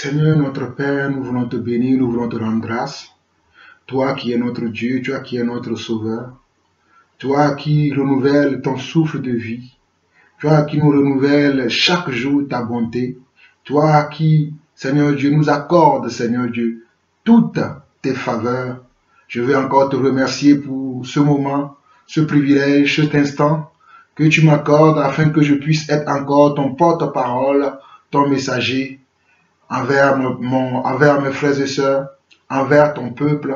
Seigneur notre Père, nous voulons te bénir, nous voulons te rendre grâce. Toi qui es notre Dieu, toi qui es notre Sauveur, toi qui renouvelles ton souffle de vie, toi qui nous renouvelles chaque jour ta bonté, toi qui, Seigneur Dieu, nous accorde, Seigneur Dieu, toutes tes faveurs. Je veux encore te remercier pour ce moment, ce privilège, cet instant que tu m'accordes afin que je puisse être encore ton porte-parole, ton messager envers mes frères et sœurs, envers ton peuple.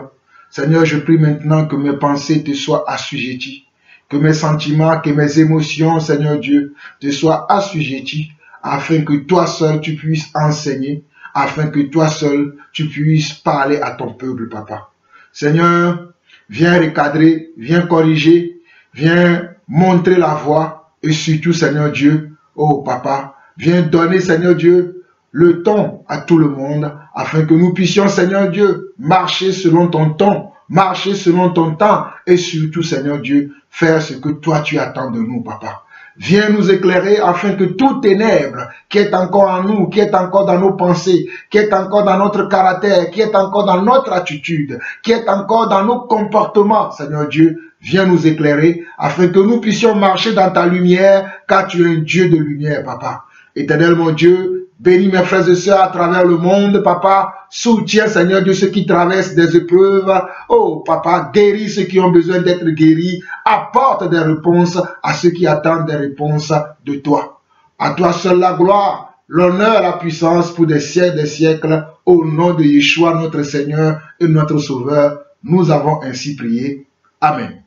Seigneur, je prie maintenant que mes pensées te soient assujetties, que mes sentiments, que mes émotions, Seigneur Dieu, te soient assujetties, afin que toi seul tu puisses enseigner, afin que toi seul tu puisses parler à ton peuple, Papa. Seigneur, viens recadrer, viens corriger, viens montrer la voie, et surtout, Seigneur Dieu, oh Papa, viens donner, Seigneur Dieu, le ton à tout le monde, afin que nous puissions, Seigneur Dieu, marcher selon ton ton, marcher selon ton temps, et surtout, Seigneur Dieu, faire ce que toi tu attends de nous, Papa. Viens nous éclairer afin que tout ténèbre qui est encore en nous, qui est encore dans nos pensées, qui est encore dans notre caractère, qui est encore dans notre attitude, qui est encore dans nos comportements, Seigneur Dieu, viens nous éclairer afin que nous puissions marcher dans ta lumière, car tu es un Dieu de lumière, Papa. Éternel mon Dieu, bénis mes frères et sœurs à travers le monde, Papa. Soutiens, Seigneur Dieu, ceux qui traversent des épreuves. Oh, Papa, guéris ceux qui ont besoin d'être guéris. Apporte des réponses à ceux qui attendent des réponses de toi. À toi seul la gloire, l'honneur, la puissance pour des siècles. Au nom de Yeshua, notre Seigneur et notre Sauveur, nous avons ainsi prié. Amen.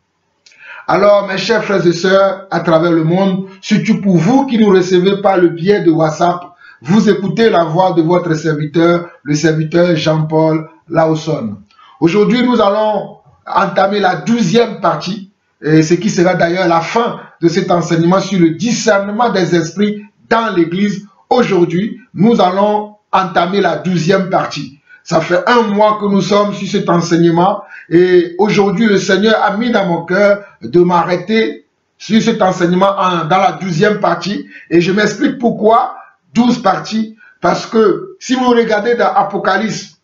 Alors, mes chers frères et sœurs, à travers le monde, surtout pour vous qui nous recevez par le biais de WhatsApp, vous écoutez la voix de votre serviteur, le serviteur Jean-Paul Laosson. Aujourd'hui, nous allons entamer la 12e partie, et ce qui sera d'ailleurs la fin de cet enseignement sur le discernement des esprits dans l'Église. Aujourd'hui, nous allons entamer la 12e partie. Ça fait un mois que nous sommes sur cet enseignement et aujourd'hui, le Seigneur a mis dans mon cœur de m'arrêter sur cet enseignement dans la 12e partie. Et je m'explique pourquoi 12 parties. Parce que si vous regardez dans Apocalypse,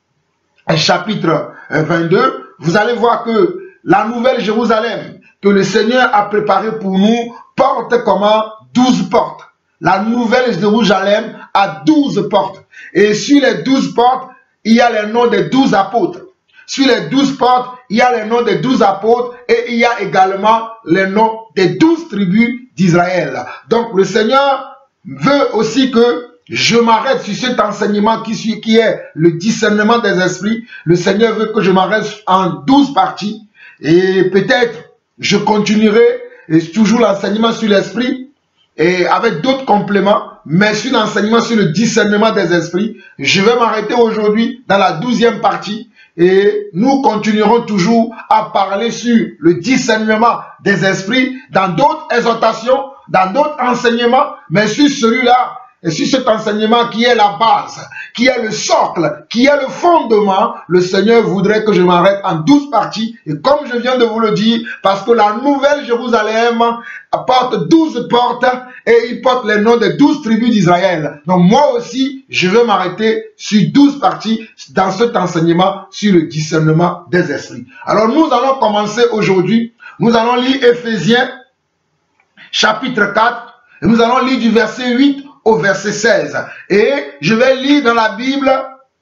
chapitre 22, vous allez voir que la nouvelle Jérusalem que le Seigneur a préparée pour nous porte comment 12 portes. La nouvelle Jérusalem a 12 portes. Et sur les 12 portes, il y a les noms des 12 apôtres. Sur les 12 portes, il y a les noms des 12 apôtres et il y a également les noms des 12 tribus d'Israël. Donc le Seigneur veut aussi que je m'arrête sur cet enseignement qui est le discernement des esprits. Le Seigneur veut que je m'arrête en 12 parties et peut-être je continuerai et toujours l'enseignement sur l'esprit et avec d'autres compléments. Mais sur l'enseignement sur le discernement des esprits, je vais m'arrêter aujourd'hui dans la 12e partie et nous continuerons toujours à parler sur le discernement des esprits dans d'autres exhortations, dans d'autres enseignements, mais sur celui-là et sur cet enseignement qui est la base, qui est le socle, qui est le fondement, le Seigneur voudrait que je m'arrête en 12 parties. Et comme je viens de vous le dire, parce que la nouvelle Jérusalem porte 12 portes et il porte les noms des 12 tribus d'Israël. Donc moi aussi, je vais m'arrêter sur 12 parties dans cet enseignement sur le discernement des esprits. Alors nous allons commencer aujourd'hui. Nous allons lire Éphésiens chapitre 4 et nous allons lire du verset 8 au verset 16. Et je vais lire dans la Bible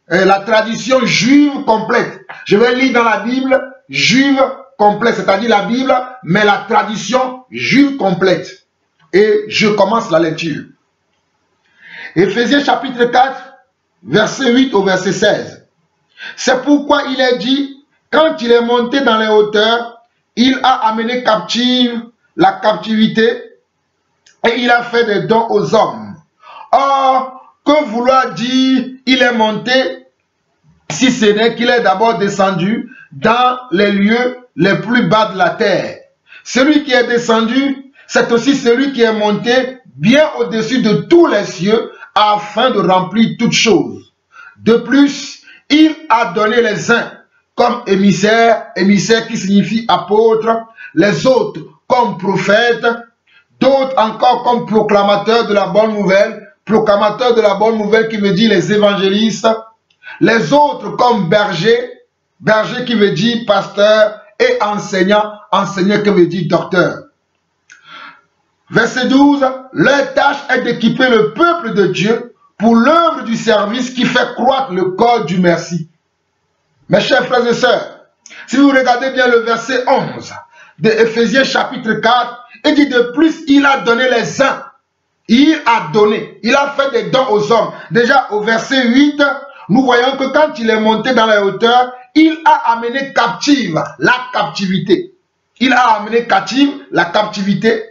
la tradition juive complète. Je vais lire dans la Bible juive complète, c'est-à-dire la Bible, mais la tradition juive complète. Et je commence la lecture. Éphésiens chapitre 4, verset 8 au verset 16. C'est pourquoi il est dit, quand il est monté dans les hauteurs, il a amené captive la captivité et il a fait des dons aux hommes. Or, que vouloir dire, il est monté, si ce n'est qu'il est d'abord descendu dans les lieux les plus bas de la terre. Celui qui est descendu, c'est aussi celui qui est monté bien au-dessus de tous les cieux, afin de remplir toutes choses. De plus, il a donné les uns comme émissaires, émissaires qui signifie apôtres, les autres comme prophètes, d'autres encore comme proclamateurs de la bonne nouvelle, proclamateurs de la bonne nouvelle qui veut dire les évangélistes, les autres comme bergers, berger qui veut dire pasteur, et enseignant, enseignant qui veut dire docteur. Verset 12, leur tâche est d'équiper le peuple de Dieu pour l'œuvre du service qui fait croître le corps du merci. Mes chers frères et sœurs, si vous regardez bien le verset 11 de Éphésiens chapitre 4, il dit de plus, il a donné les uns. Il a donné, il a fait des dons aux hommes. Déjà au verset 8, nous voyons que quand il est monté dans la hauteur, il a amené captive la captivité. Il a amené captive la captivité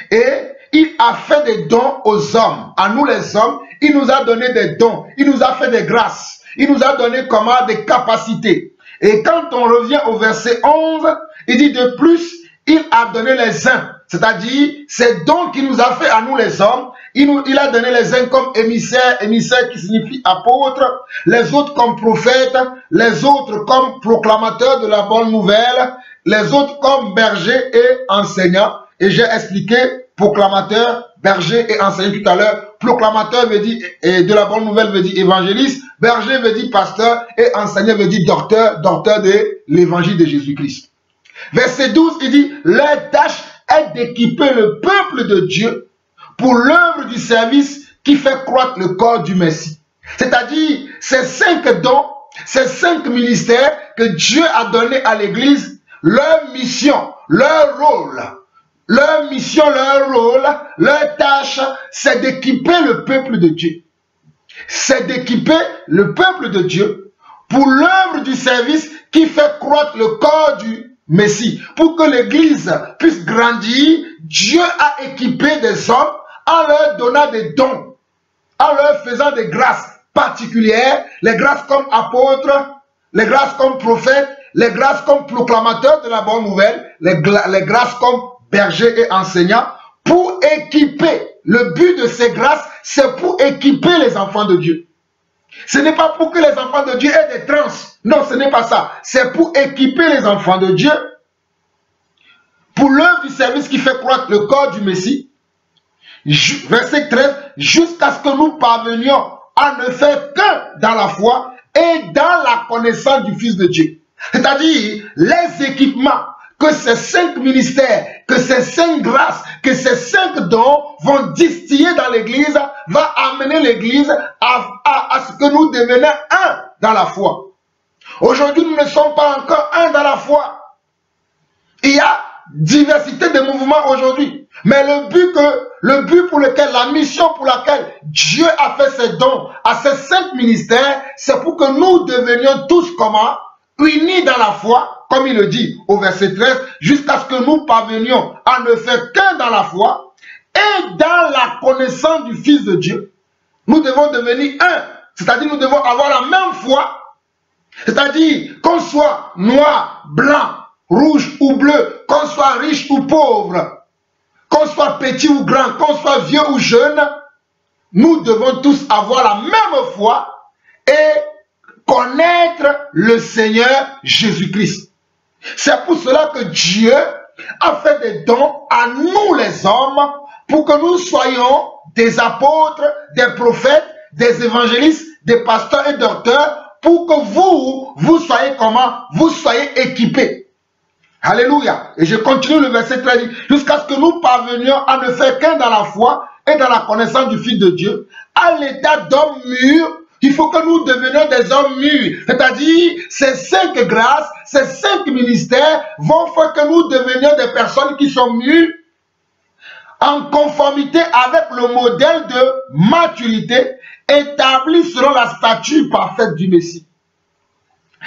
et il a fait des dons aux hommes. À nous les hommes, il nous a donné des dons. Il nous a fait des grâces. Il nous a donné comment des capacités. Et quand on revient au verset 11, il dit de plus, il a donné les uns. C'est-à-dire, ces dons qu'il nous a fait à nous les hommes, il a donné les uns comme émissaires, émissaires qui signifie apôtres, les autres comme prophètes, les autres comme proclamateurs de la bonne nouvelle, les autres comme bergers et enseignants. Et j'ai expliqué proclamateur, berger et enseignant tout à l'heure. Proclamateur veut dire, et de la bonne nouvelle veut dire évangéliste, berger veut dire pasteur et enseignant veut dire docteur, docteur de l'évangile de Jésus-Christ. Verset 12, il dit, leur tâche est d'équiper le peuple de Dieu pour l'œuvre du service qui fait croître le corps du Messie. C'est-à-dire, ces 5 dons, ces 5 ministères que Dieu a donnés à l'Église, leur mission, leur rôle, leur mission, leur rôle, leur tâche, c'est d'équiper le peuple de Dieu. C'est d'équiper le peuple de Dieu pour l'œuvre du service qui fait croître le corps du Messie. Pour que l'Église puisse grandir, Dieu a équipé des hommes en leur donnant des dons, en leur faisant des grâces particulières, les grâces comme apôtres, les grâces comme prophètes, les grâces comme proclamateurs de la bonne nouvelle, les grâces comme bergers et enseignants, pour équiper. Le but de ces grâces, c'est pour équiper les enfants de Dieu. Ce n'est pas pour que les enfants de Dieu aient des trans. Non, ce n'est pas ça. C'est pour équiper les enfants de Dieu pour l'œuvre du service qui fait croître le corps du Messie. Verset 13, jusqu'à ce que nous parvenions à ne faire que dans la foi et dans la connaissance du Fils de Dieu. C'est-à-dire, les équipements que ces 5 ministères, que ces 5 grâces, que ces 5 dons vont distiller dans l'Église, va amener l'Église à ce que nous devenions un dans la foi. Aujourd'hui, nous ne sommes pas encore un dans la foi. Il y a diversité de mouvements aujourd'hui. Mais le but pour lequel, la mission pour laquelle Dieu a fait ses dons à ces 5 ministères, c'est pour que nous devenions tous comment? Unis dans la foi, comme il le dit au verset 13, jusqu'à ce que nous parvenions à ne faire qu'un dans la foi et dans la connaissance du Fils de Dieu. Nous devons devenir un, c'est-à-dire nous devons avoir la même foi, c'est-à-dire qu'on soit noir, blanc, rouge ou bleu, qu'on soit riche ou pauvre, qu'on soit petit ou grand, qu'on soit vieux ou jeune, nous devons tous avoir la même foi et connaître le Seigneur Jésus-Christ. C'est pour cela que Dieu a fait des dons à nous les hommes pour que nous soyons des apôtres, des prophètes, des évangélistes, des pasteurs et docteurs, pour que vous soyez comment? Vous soyez équipés. Alléluia. Et je continue le verset 13. Jusqu'à ce que nous parvenions à ne faire qu'un dans la foi et dans la connaissance du Fils de Dieu, à l'état d'homme mûr. Il faut que nous devenions des hommes mûrs. C'est-à-dire, ces 5 grâces, ces 5 ministères vont faire que nous devenions des personnes qui sont mûres en conformité avec le modèle de maturité établi selon la stature parfaite du Messie.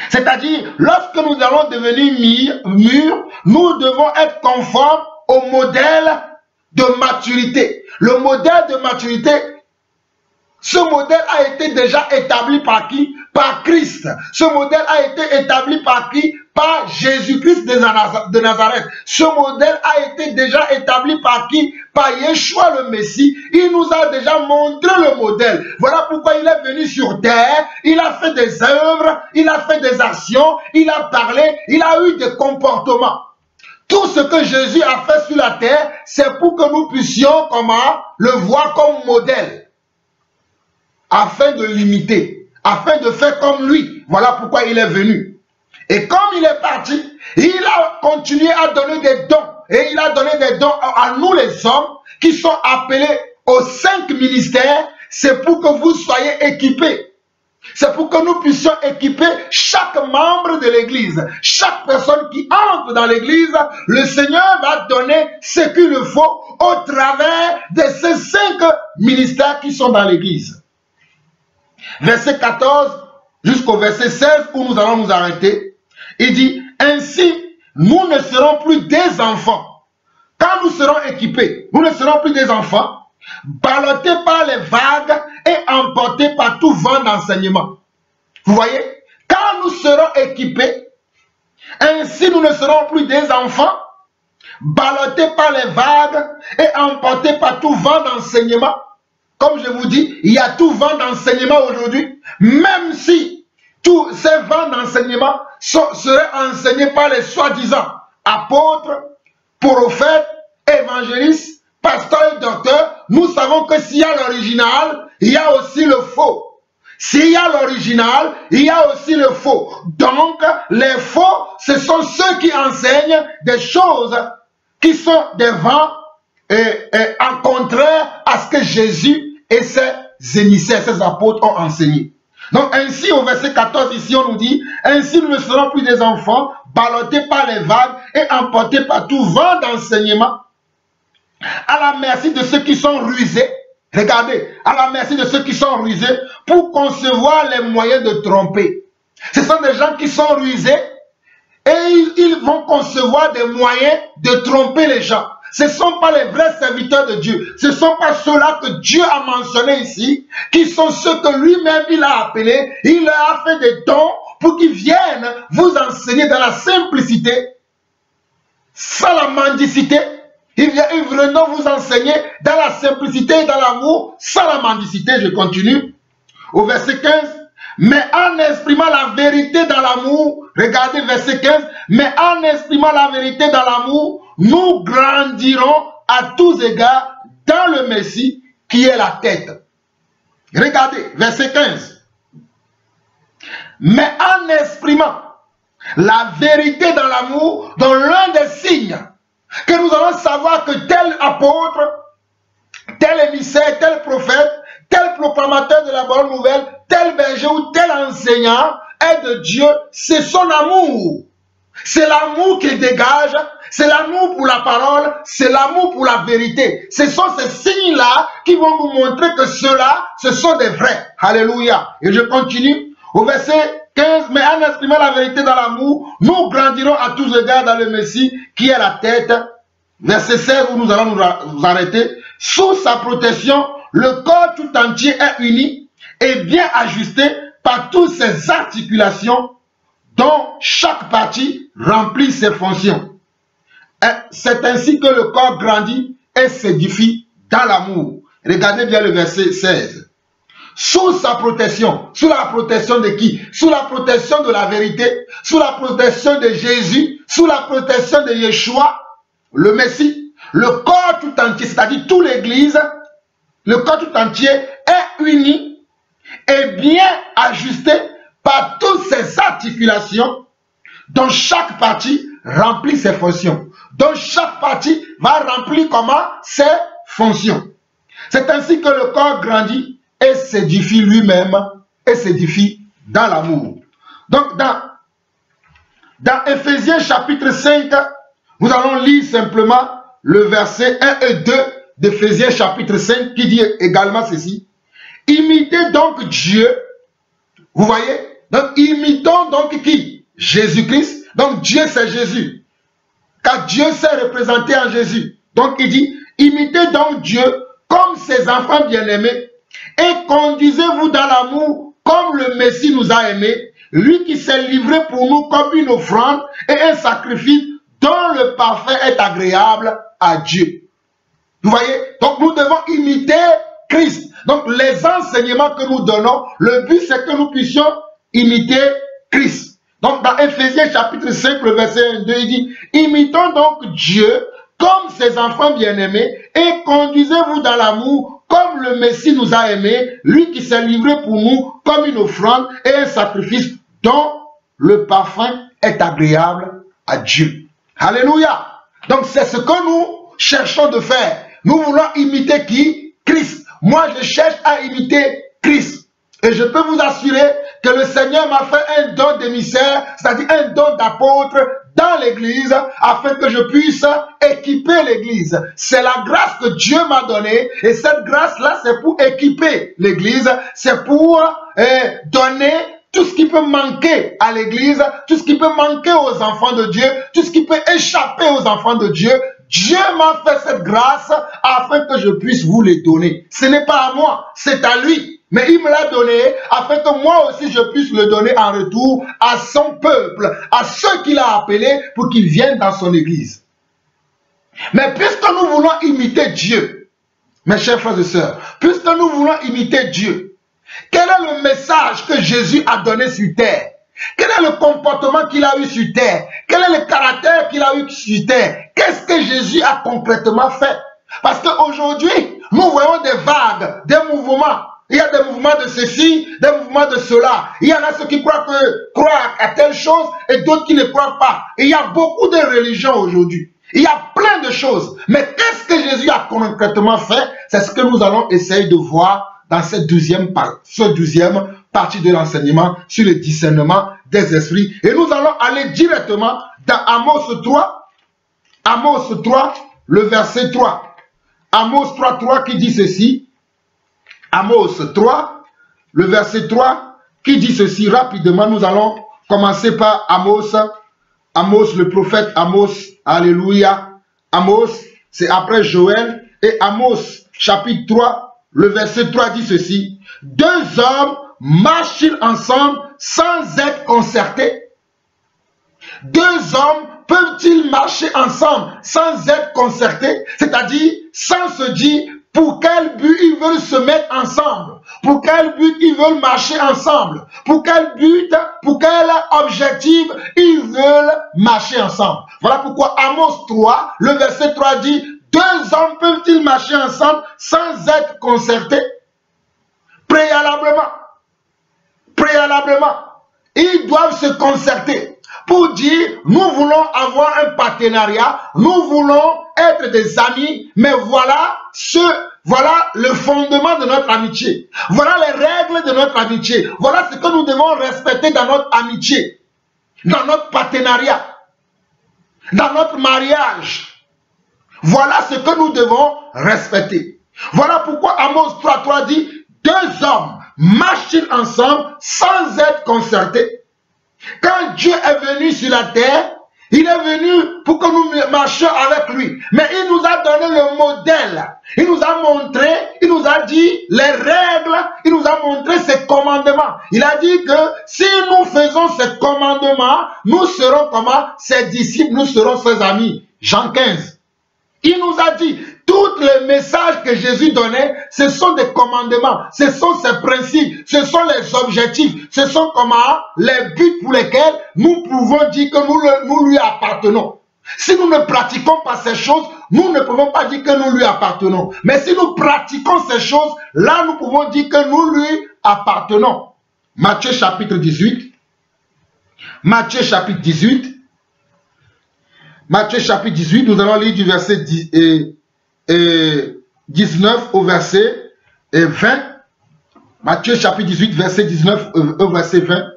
C'est-à-dire, lorsque nous allons devenir mûrs, nous devons être conformes au modèle de maturité. Le modèle de maturité, ce modèle a été déjà établi par qui? Par Christ. Ce modèle a été établi par qui? Par Jésus-Christ de Nazareth. Ce modèle a été déjà établi par qui? Par Yeshua le Messie. Il nous a déjà montré le modèle. Voilà pourquoi il est venu sur terre. Il a fait des œuvres, il a fait des actions, il a parlé, il a eu des comportements. Tout ce que Jésus a fait sur la terre, c'est pour que nous puissions comment? Le voir comme modèle. afin de l'imiter, afin de faire comme lui. Voilà pourquoi il est venu. Et comme il est parti, il a continué à donner des dons. Et il a donné des dons à nous les hommes qui sont appelés aux 5 ministères. C'est pour que vous soyez équipés. C'est pour que nous puissions équiper chaque membre de l'église. Chaque personne qui entre dans l'église, le Seigneur va donner ce qu'il le faut au travers de ces 5 ministères qui sont dans l'église. Verset 14 jusqu'au verset 16 où nous allons nous arrêter. Il dit, ainsi, nous ne serons plus des enfants. Quand nous serons équipés, nous ne serons plus des enfants, ballottés par les vagues et emportés par tout vent d'enseignement. Vous voyez, quand nous serons équipés, ainsi nous ne serons plus des enfants, ballottés par les vagues et emportés par tout vent d'enseignement. Comme je vous dis, il y a tout vent d'enseignement aujourd'hui, même si tous ces vents d'enseignement seraient enseignés par les soi-disant apôtres, prophètes, évangélistes, pasteurs et docteurs. Nous savons que s'il y a l'original, il y a aussi le faux. S'il y a l'original, il y a aussi le faux. Donc, les faux, ce sont ceux qui enseignent des choses qui sont des vents en contraire à ce que Jésus et ses émissaires, ses apôtres ont enseigné. Donc ainsi au verset 14 ici on nous dit, ainsi nous ne serons plus des enfants ballottés par les vagues et emportés par tout vent d'enseignement à la merci de ceux qui sont rusés. Regardez, à la merci de ceux qui sont rusés pour concevoir les moyens de tromper. Ce sont des gens qui sont rusés et ils vont concevoir des moyens de tromper les gens. Ce ne sont pas les vrais serviteurs de Dieu. Ce ne sont pas ceux-là que Dieu a mentionnés ici, qui sont ceux que lui-même il a appelés. Il leur a fait des dons pour qu'ils viennent vous enseigner dans la simplicité, sans la mendicité. Ils viennent vous enseigner dans la simplicité et dans l'amour, sans la mendicité. Je continue. Au verset 15. Mais en exprimant la vérité dans l'amour, regardez verset 15, mais en exprimant la vérité dans l'amour, nous grandirons à tous égards dans le Messie qui est la tête. Regardez, verset 15. Mais en exprimant la vérité dans l'amour, dans l'un des signes, que nous allons savoir que tel apôtre, tel émissaire, tel prophète, tel proclamateur de la bonne nouvelle, tel berger ou tel enseignant est de Dieu, c'est son amour. C'est l'amour qu'il dégage, c'est l'amour pour la parole, c'est l'amour pour la vérité. Ce sont ces signes-là qui vont vous montrer que ceux-là, ce sont des vrais. Alléluia. Et je continue au verset 15. Mais en exprimant la vérité dans l'amour, nous grandirons à tous égards dans le Messie qui est la tête. Verset 16 où nous allons nous arrêter. Sous sa protection, le corps tout entier est uni et bien ajusté par toutes ses articulations dont chaque partie remplit ses fonctions. C'est ainsi que le corps grandit et s'édifie dans l'amour. Regardez bien le verset 16. Sous sa protection. Sous la protection de qui? Sous la protection de la vérité, sous la protection de Jésus, sous la protection de Yeshua, le Messie. Le corps tout entier, c'est-à-dire toute l'Église, le corps tout entier est uni et bien ajusté par toutes ses articulations, dont chaque partie remplit ses fonctions. Donc chaque partie va remplir comment? Ses fonctions. C'est ainsi que le corps grandit et s'édifie lui-même et s'édifie dans l'amour. Donc dans Éphésiens chapitre 5, nous allons lire simplement le verset 1 et 2 d'Éphésiens chapitre 5 qui dit également ceci. Imitez donc Dieu. Vous voyez? Donc imitons donc qui? Jésus-Christ. Donc Dieu c'est Jésus. Car Dieu s'est représenté en Jésus. Donc il dit, imitez donc Dieu comme ses enfants bien-aimés et conduisez-vous dans l'amour comme le Messie nous a aimés, lui qui s'est livré pour nous comme une offrande et un sacrifice dont le parfait est agréable à Dieu. Vous voyez? Donc nous devons imiter Christ. Donc les enseignements que nous donnons, le but c'est que nous puissions imiter Christ. Donc dans Éphésiens chapitre 5, le verset 1, 2, il dit, imitons donc Dieu comme ses enfants bien-aimés et conduisez-vous dans l'amour comme le Messie nous a aimés, lui qui s'est livré pour nous comme une offrande et un sacrifice dont le parfum est agréable à Dieu. Alléluia. Donc c'est ce que nous cherchons de faire. Nous voulons imiter qui? Christ. Moi je cherche à imiter Christ. Et je peux vous assurer que le Seigneur m'a fait un don d'émissaire, c'est-à-dire un don d'apôtre dans l'église, afin que je puisse équiper l'église. C'est la grâce que Dieu m'a donnée, et cette grâce-là, c'est pour équiper l'église, c'est pour donner tout ce qui peut manquer à l'église, tout ce qui peut manquer aux enfants de Dieu, tout ce qui peut échapper aux enfants de Dieu. Dieu m'a fait cette grâce afin que je puisse vous les donner. Ce n'est pas à moi, c'est à lui. Mais il me l'a donné afin que moi aussi je puisse le donner en retour à son peuple, à ceux qu'il a appelés pour qu'ils viennent dans son église. Mais puisque nous voulons imiter Dieu, mes chers frères et sœurs, puisque nous voulons imiter Dieu, quel est le message que Jésus a donné sur terre? Quel est le comportement qu'il a eu sur terre? Quel est le caractère qu'il a eu sur terre? Qu'est-ce que Jésus a concrètement fait? Parce qu'aujourd'hui, nous voyons des vagues, des mouvements. Il y a des mouvements de ceci, des mouvements de cela. Il y en a ceux qui croient à telle chose et d'autres qui ne croient pas. Et il y a beaucoup de religions aujourd'hui. Il y a plein de choses. Mais qu'est-ce que Jésus a concrètement fait? C'est ce que nous allons essayer de voir dans cette deuxième partie de l'enseignement sur le discernement des esprits. Et nous allons aller directement dans Amos 3. Amos 3, le verset 3. Amos 3, 3 qui dit ceci. Amos 3, le verset 3, qui dit ceci rapidement. Nous allons commencer par Amos. Amos, le prophète Amos. Alléluia. Amos, c'est après Joël. Et Amos, chapitre 3, le verset 3 dit ceci. Deux hommes marchent-ils ensemble sans être concertés? Deux hommes peuvent-ils marcher ensemble sans être concertés? C'est-à-dire sans se dire pour quel but ils veulent se mettre ensemble, pour quel but ils veulent marcher ensemble, pour quel but, pour quel objectif ils veulent marcher ensemble. Voilà pourquoi Amos 3, le verset 3 dit, deux hommes peuvent-ils marcher ensemble sans être concertés? Préalablement, ils doivent se concerter pour dire, nous voulons avoir un partenariat, nous voulons être des amis, mais voilà le fondement de notre amitié. Voilà les règles de notre amitié. Voilà ce que nous devons respecter dans notre amitié, dans notre partenariat, dans notre mariage. Voilà ce que nous devons respecter. Voilà pourquoi Amos 3.3 dit, deux hommes marchent ensemble sans être concertés. Quand Dieu est venu sur la terre, il est venu pour que nous marchions avec lui. Mais il nous a donné le modèle. Il nous a montré, il nous a dit les règles, il nous a montré ses commandements. Il a dit que si nous faisons ces commandements, nous serons comment? Ses disciples, nous serons ses amis. Jean 15. Il nous a dit, tous les messages que Jésus donnait, ce sont des commandements, ce sont ses principes, ce sont les objectifs, ce sont comment les buts pour lesquels nous pouvons dire que nous lui appartenons. Si nous ne pratiquons pas ces choses, nous ne pouvons pas dire que nous lui appartenons. Mais si nous pratiquons ces choses, là nous pouvons dire que nous lui appartenons. Matthieu chapitre 18. Matthieu chapitre 18. Matthieu chapitre 18, nous allons lire du verset 19 au verset 20. Matthieu chapitre 18, verset 19 au verset 20.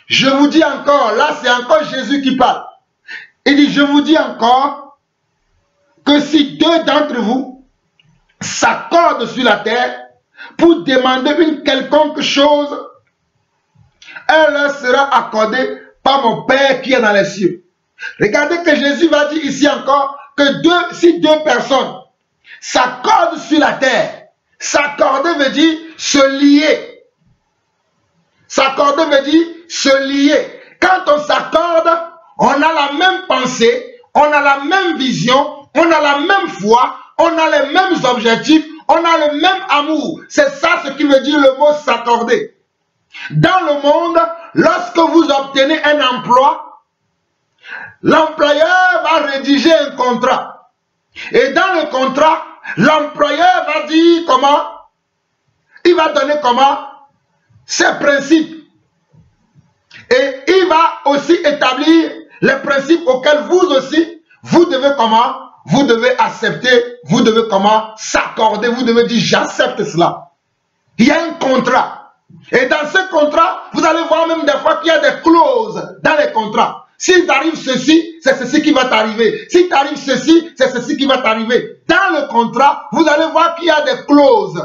Je vous dis encore, là c'est encore Jésus qui parle. Il dit, je vous dis encore que si deux d'entre vous s'accordent sur la terre pour demander une quelconque chose, elle leur sera accordée par mon Père qui est dans les cieux. Regardez que Jésus va dire ici encore que si deux personnes s'accordent sur la terre, s'accorder veut dire se lier. S'accorder veut dire se lier. Quand on s'accorde, on a la même pensée, on a la même vision, on a la même foi, on a les mêmes objectifs, on a le même amour. C'est ça ce qui veut dire le mot s'accorder. Dans le monde, lorsque vous obtenez un emploi, l'employeur va rédiger un contrat. Et dans le contrat, l'employeur va dire comment? il va donner comment? Ses principes. Et il va aussi établir les principes auxquels vous aussi, vous devez comment? Vous devez accepter, vous devez comment? S'accorder, vous devez dire j'accepte cela. Il y a un contrat. Et dans ce contrat, vous allez voir même des fois qu'il y a des clauses dans les contrats. S'il t'arrive ceci, c'est ceci qui va t'arriver. Si t'arrive ceci, c'est ceci qui va t'arriver. Dans le contrat, vous allez voir qu'il y a des clauses.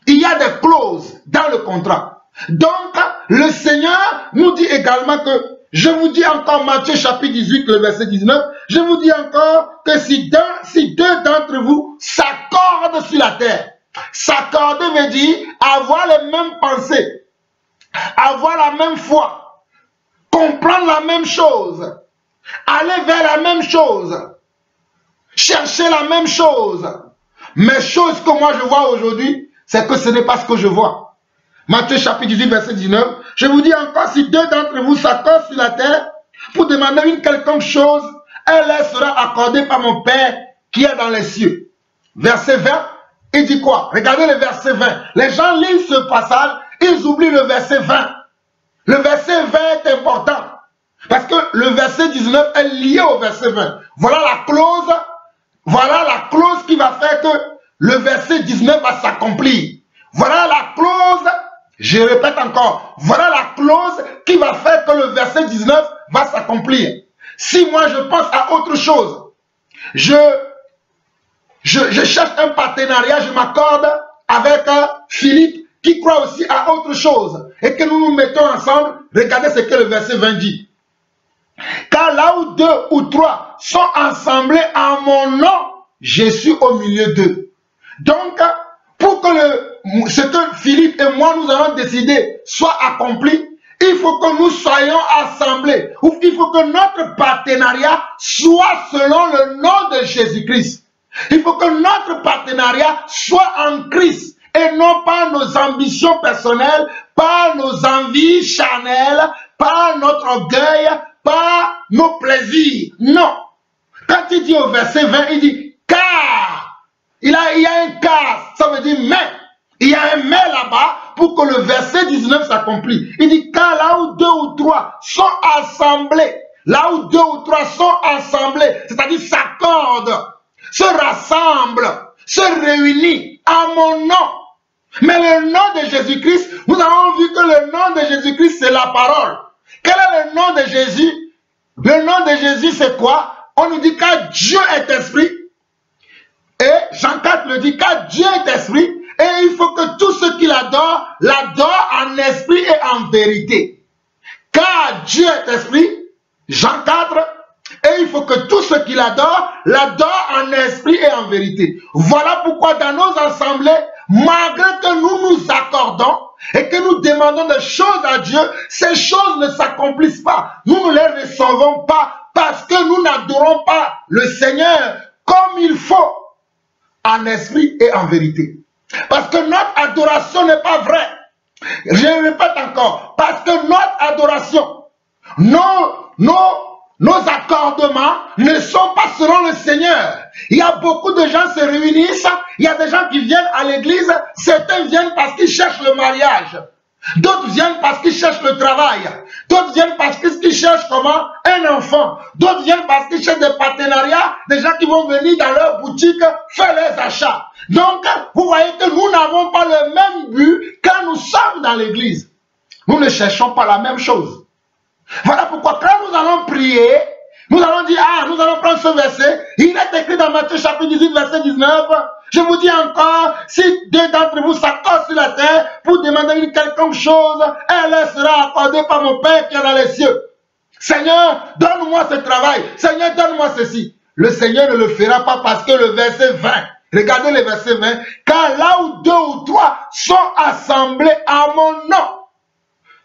Il y a des clauses dans le contrat. Donc, le Seigneur nous dit également que, je vous dis encore, Matthieu chapitre 18, le verset 19, je vous dis encore que si deux d'entre vous s'accordent sur la terre, s'accorder veut dire avoir les mêmes pensées, avoir la même foi, comprendre la même chose, aller vers la même chose, chercher la même chose. Mais chose que moi je vois aujourd'hui, c'est que ce n'est pas ce que je vois. Matthieu chapitre 18, verset 19. Je vous dis encore, si deux d'entre vous s'accordent sur la terre pour demander une quelconque chose, elle leur sera accordée par mon Père qui est dans les cieux. Verset 20, il dit quoi? Regardez le verset 20. Les gens lisent ce passage, ils oublient le verset 20. Le verset 20 est important. Parce que le verset 19 est lié au verset 20. Voilà la clause qui va faire que le verset 19 va s'accomplir. Voilà la clause, je répète encore, voilà la clause qui va faire que le verset 19 va s'accomplir. Si moi je pense à autre chose, je cherche un partenariat, je m'accorde avec Philippe qui croit aussi à autre chose et que nous nous mettons ensemble, regardez ce que le verset 20 dit. Car là où deux ou trois sont assemblés en mon nom, je suis au milieu d'eux. Donc, pour que ce que Philippe et moi nous avons décidé soit accompli, il faut que nous soyons assemblés. Il faut que notre partenariat soit selon le nom de Jésus-Christ. Il faut que notre partenariat soit en Christ et non pas nos ambitions personnelles, pas nos envies charnelles, pas notre orgueil, pas nos plaisirs. Non. Quand il dit au verset 20, il dit car. Il y a un car, ça veut dire mais. Il y a un mais là-bas pour que le verset 19 s'accomplisse. Il dit car là où deux ou trois sont assemblés, là où deux ou trois sont assemblés, c'est-à-dire s'accordent, se rassemblent, se réunissent à mon nom. Mais le nom de Jésus-Christ, nous avons vu que le nom de Jésus-Christ c'est la parole. Quel est le nom de Jésus? Le nom de Jésus c'est quoi? On nous dit car Dieu est esprit. Et Jean 4 le dit, car Dieu est esprit, et il faut que tous ceux qui l'adorent en esprit et en vérité. Car Dieu est esprit, Jean 4, et il faut que tous ceux qui l'adorent en esprit et en vérité. Voilà pourquoi dans nos assemblées, malgré que nous nous accordons et que nous demandons des choses à Dieu, ces choses ne s'accomplissent pas. Nous ne les recevons pas parce que nous n'adorons pas le Seigneur comme il faut. En esprit et en vérité. Parce que notre adoration n'est pas vraie. Je répète encore. Parce que notre adoration, nos accordements ne sont pas selon le Seigneur. Il y a beaucoup de gens qui se réunissent. Il y a des gens qui viennent à l'église. Certains viennent parce qu'ils cherchent le mariage. D'autres viennent parce qu'ils cherchent le travail. D'autres viennent parce qu'ils cherchent comment? Un enfant. D'autres viennent parce qu'ils cherchent des partenariats, des gens qui vont venir dans leur boutique faire les achats. Donc, vous voyez que nous n'avons pas le même but quand nous sommes dans l'église. Nous ne cherchons pas la même chose. Voilà pourquoi quand nous allons prier, nous allons dire, nous allons prendre ce verset. Il est écrit dans Matthieu chapitre 18, verset 19. Je vous dis encore, si deux d'entre vous s'accordent sur la terre pour demander une quelconque chose, elle sera accordée par mon Père qui est dans les cieux. Seigneur, donne-moi ce travail. Seigneur, donne-moi ceci. Le Seigneur ne le fera pas parce que le verset 20, regardez le verset 20, car là où deux ou trois sont assemblés à mon nom.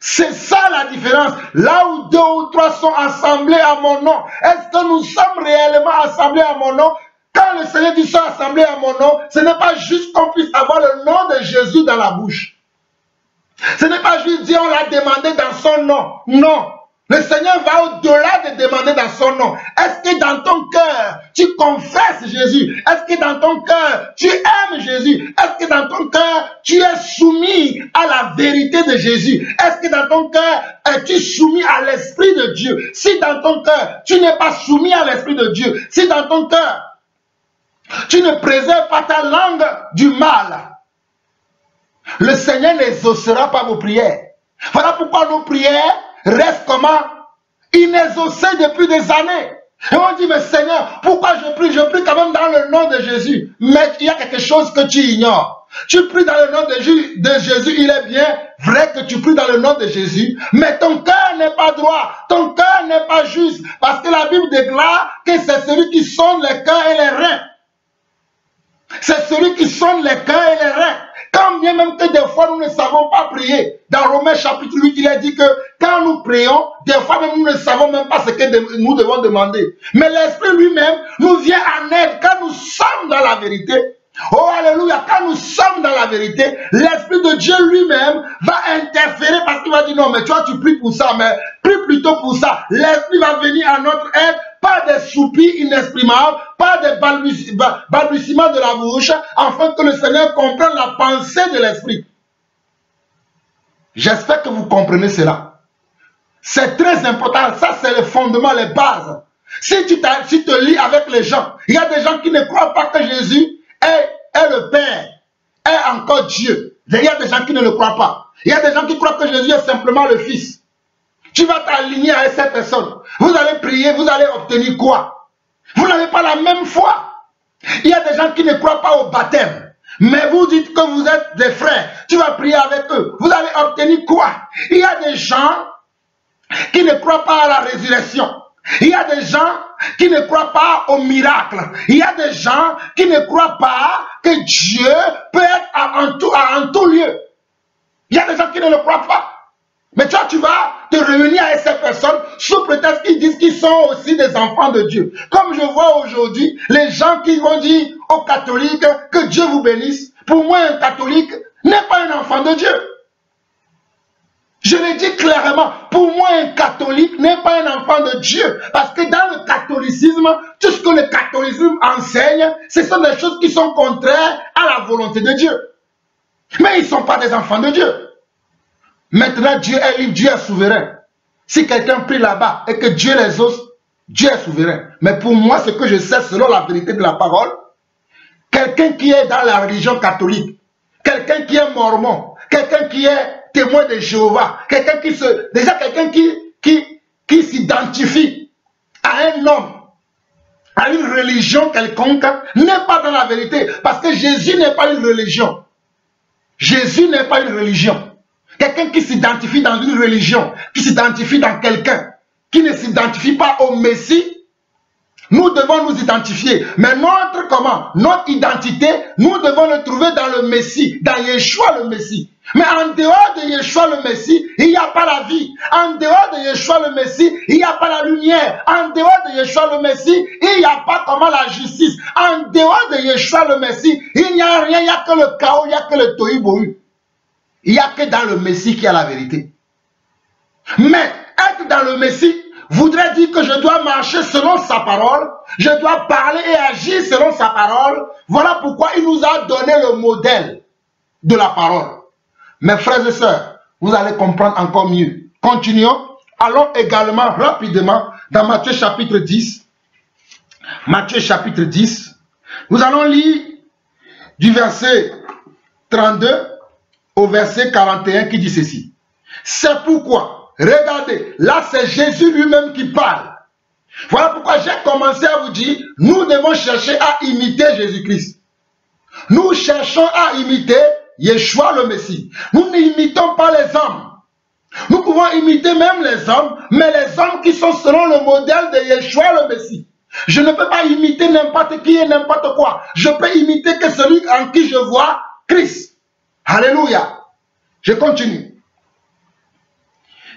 C'est ça la différence. Là où deux ou trois sont assemblés à mon nom. Est-ce que nous sommes réellement assemblés à mon nom? Quand le Seigneur dit sont assemblés à mon nom, ce n'est pas juste qu'on puisse avoir le nom de Jésus dans la bouche. Ce n'est pas juste dire on l'a demandé dans son nom. Non. Le Seigneur va au-delà de demander dans son nom. Est-ce que dans ton cœur, tu confesses Jésus? Est-ce que dans ton cœur, tu aimes Jésus? Est-ce que dans ton cœur, tu es soumis à la vérité de Jésus? Est-ce que dans ton cœur, es-tu soumis à l'Esprit de Dieu? Si dans ton cœur, tu n'es pas soumis à l'Esprit de Dieu, si dans ton cœur, tu ne préserves pas ta langue du mal, le Seigneur n'exaucera pas vos prières. Voilà pourquoi nos prières restent comment? Inexaucées depuis des années. Et on dit, mais Seigneur, pourquoi je prie? Je prie quand même dans le nom de Jésus. Mais il y a quelque chose que tu ignores. Tu pries dans le nom de Jésus, il est bien vrai que tu pries dans le nom de Jésus, mais ton cœur n'est pas droit, ton cœur n'est pas juste, parce que la Bible déclare que c'est celui qui sonde les cœurs et les reins. C'est celui qui sonde les cœurs et les reins. Quand bien même que des fois nous ne savons pas prier. Dans Romains chapitre 8, il est dit que quand nous prions, des fois même nous ne savons même pas ce que nous devons demander. Mais l'Esprit lui-même nous vient en aide quand nous sommes dans la vérité. Oh alléluia, quand nous sommes dans la vérité, l'Esprit de Dieu lui-même va interférer parce qu'il va dire non mais toi tu pries pour ça, mais prie plutôt pour ça. L'Esprit va venir à notre aide, pas des soupirs inexprimables, pas des balbutiements de la bouche, afin que le Seigneur comprenne la pensée de l'Esprit. J'espère que vous comprenez cela. C'est très important, ça c'est le fondement, les bases. Si tu te lis avec les gens, il y a des gens qui ne croient pas que Jésus est le Père, est encore Dieu. Il y a des gens qui ne le croient pas. Il y a des gens qui croient que Jésus est simplement le Fils. Tu vas t'aligner avec cette personne. Vous allez prier, vous allez obtenir quoi? Vous n'avez pas la même foi. Il y a des gens qui ne croient pas au baptême. Mais vous dites que vous êtes des frères. Tu vas prier avec eux. Vous allez obtenir quoi? Il y a des gens qui ne croient pas à la résurrection. Il y a des gens qui ne croient pas au miracle. Il y a des gens qui ne croient pas que Dieu peut être en tout lieu. Il y a des gens qui ne le croient pas. Mais toi, tu vas te réunir avec ces personnes sous prétexte qu'ils disent qu'ils sont aussi des enfants de Dieu. Comme je vois aujourd'hui les gens qui vont dire aux catholiques que Dieu vous bénisse. Pour moi, un catholique n'est pas un enfant de Dieu. Je le dis clairement, pour moi un catholique n'est pas un enfant de Dieu. Parce que dans le catholicisme, tout ce que le catholicisme enseigne, ce sont des choses qui sont contraires à la volonté de Dieu. Mais ils ne sont pas des enfants de Dieu. Maintenant, Dieu est libre, Dieu est souverain. Si quelqu'un prie là-bas et que Dieu les ose, Dieu est souverain. Mais pour moi, ce que je sais selon la vérité de la parole, quelqu'un qui est dans la religion catholique, quelqu'un qui est mormon, quelqu'un qui est témoin de Jéhovah, quelqu'un qui s'identifie à un homme, à une religion quelconque, n'est pas dans la vérité. Parce que Jésus n'est pas une religion. Jésus n'est pas une religion. Quelqu'un qui s'identifie dans une religion, qui s'identifie dans quelqu'un, qui ne s'identifie pas au Messie, nous devons nous identifier. Mais notre identité, nous devons le trouver dans le Messie, dans Yeshua le Messie. Mais en dehors de Yeshua le Messie, il n'y a pas la vie. En dehors de Yeshua le Messie, il n'y a pas la lumière. En dehors de Yeshua le Messie, il n'y a pas comment la justice. En dehors de Yeshua le Messie, il n'y a rien, il n'y a que le chaos, il n'y a que le tohu-bohu. Il n'y a que dans le Messie qu'il y a la vérité. Mais être dans le Messie voudrait dire que je dois marcher selon sa parole, je dois parler et agir selon sa parole. Voilà pourquoi il nous a donné le modèle de la parole. Mes frères et sœurs, vous allez comprendre encore mieux. Continuons. Allons également rapidement dans Matthieu chapitre 10. Matthieu chapitre 10. Nous allons lire du verset 32 au verset 41 qui dit ceci. C'est pourquoi, regardez, là c'est Jésus lui-même qui parle. Voilà pourquoi j'ai commencé à vous dire, nous devons chercher à imiter Jésus-Christ. Nous cherchons à imiter Yeshua le Messie. Nous n'imitons pas les hommes. Nous pouvons imiter même les hommes, mais les hommes qui sont selon le modèle de Yeshua le Messie. Je ne peux pas imiter n'importe qui et n'importe quoi. Je peux imiter que celui en qui je vois Christ. Alléluia. Je continue.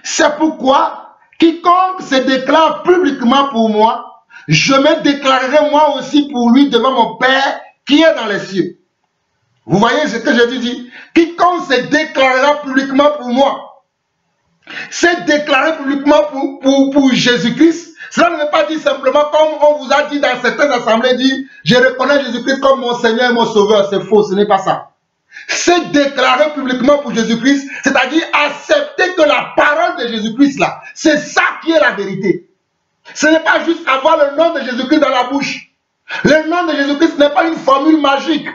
C'est pourquoi quiconque se déclare publiquement pour moi, je me déclarerai moi aussi pour lui devant mon Père qui est dans les cieux. Vous voyez ce que je dis? Quiconque se déclarera publiquement pour moi, C'est déclarer publiquement pour Jésus-Christ. Cela ne veut pas dire simplement comme on vous a dit dans certaines assemblées, dire je reconnais Jésus-Christ comme mon Seigneur et mon Sauveur. C'est faux, ce n'est pas ça. C'est déclarer publiquement pour Jésus-Christ, c'est-à-dire accepter que la parole de Jésus-Christ là, c'est ça qui est la vérité. Ce n'est pas juste avoir le nom de Jésus-Christ dans la bouche. Le nom de Jésus-Christ n'est pas une formule magique.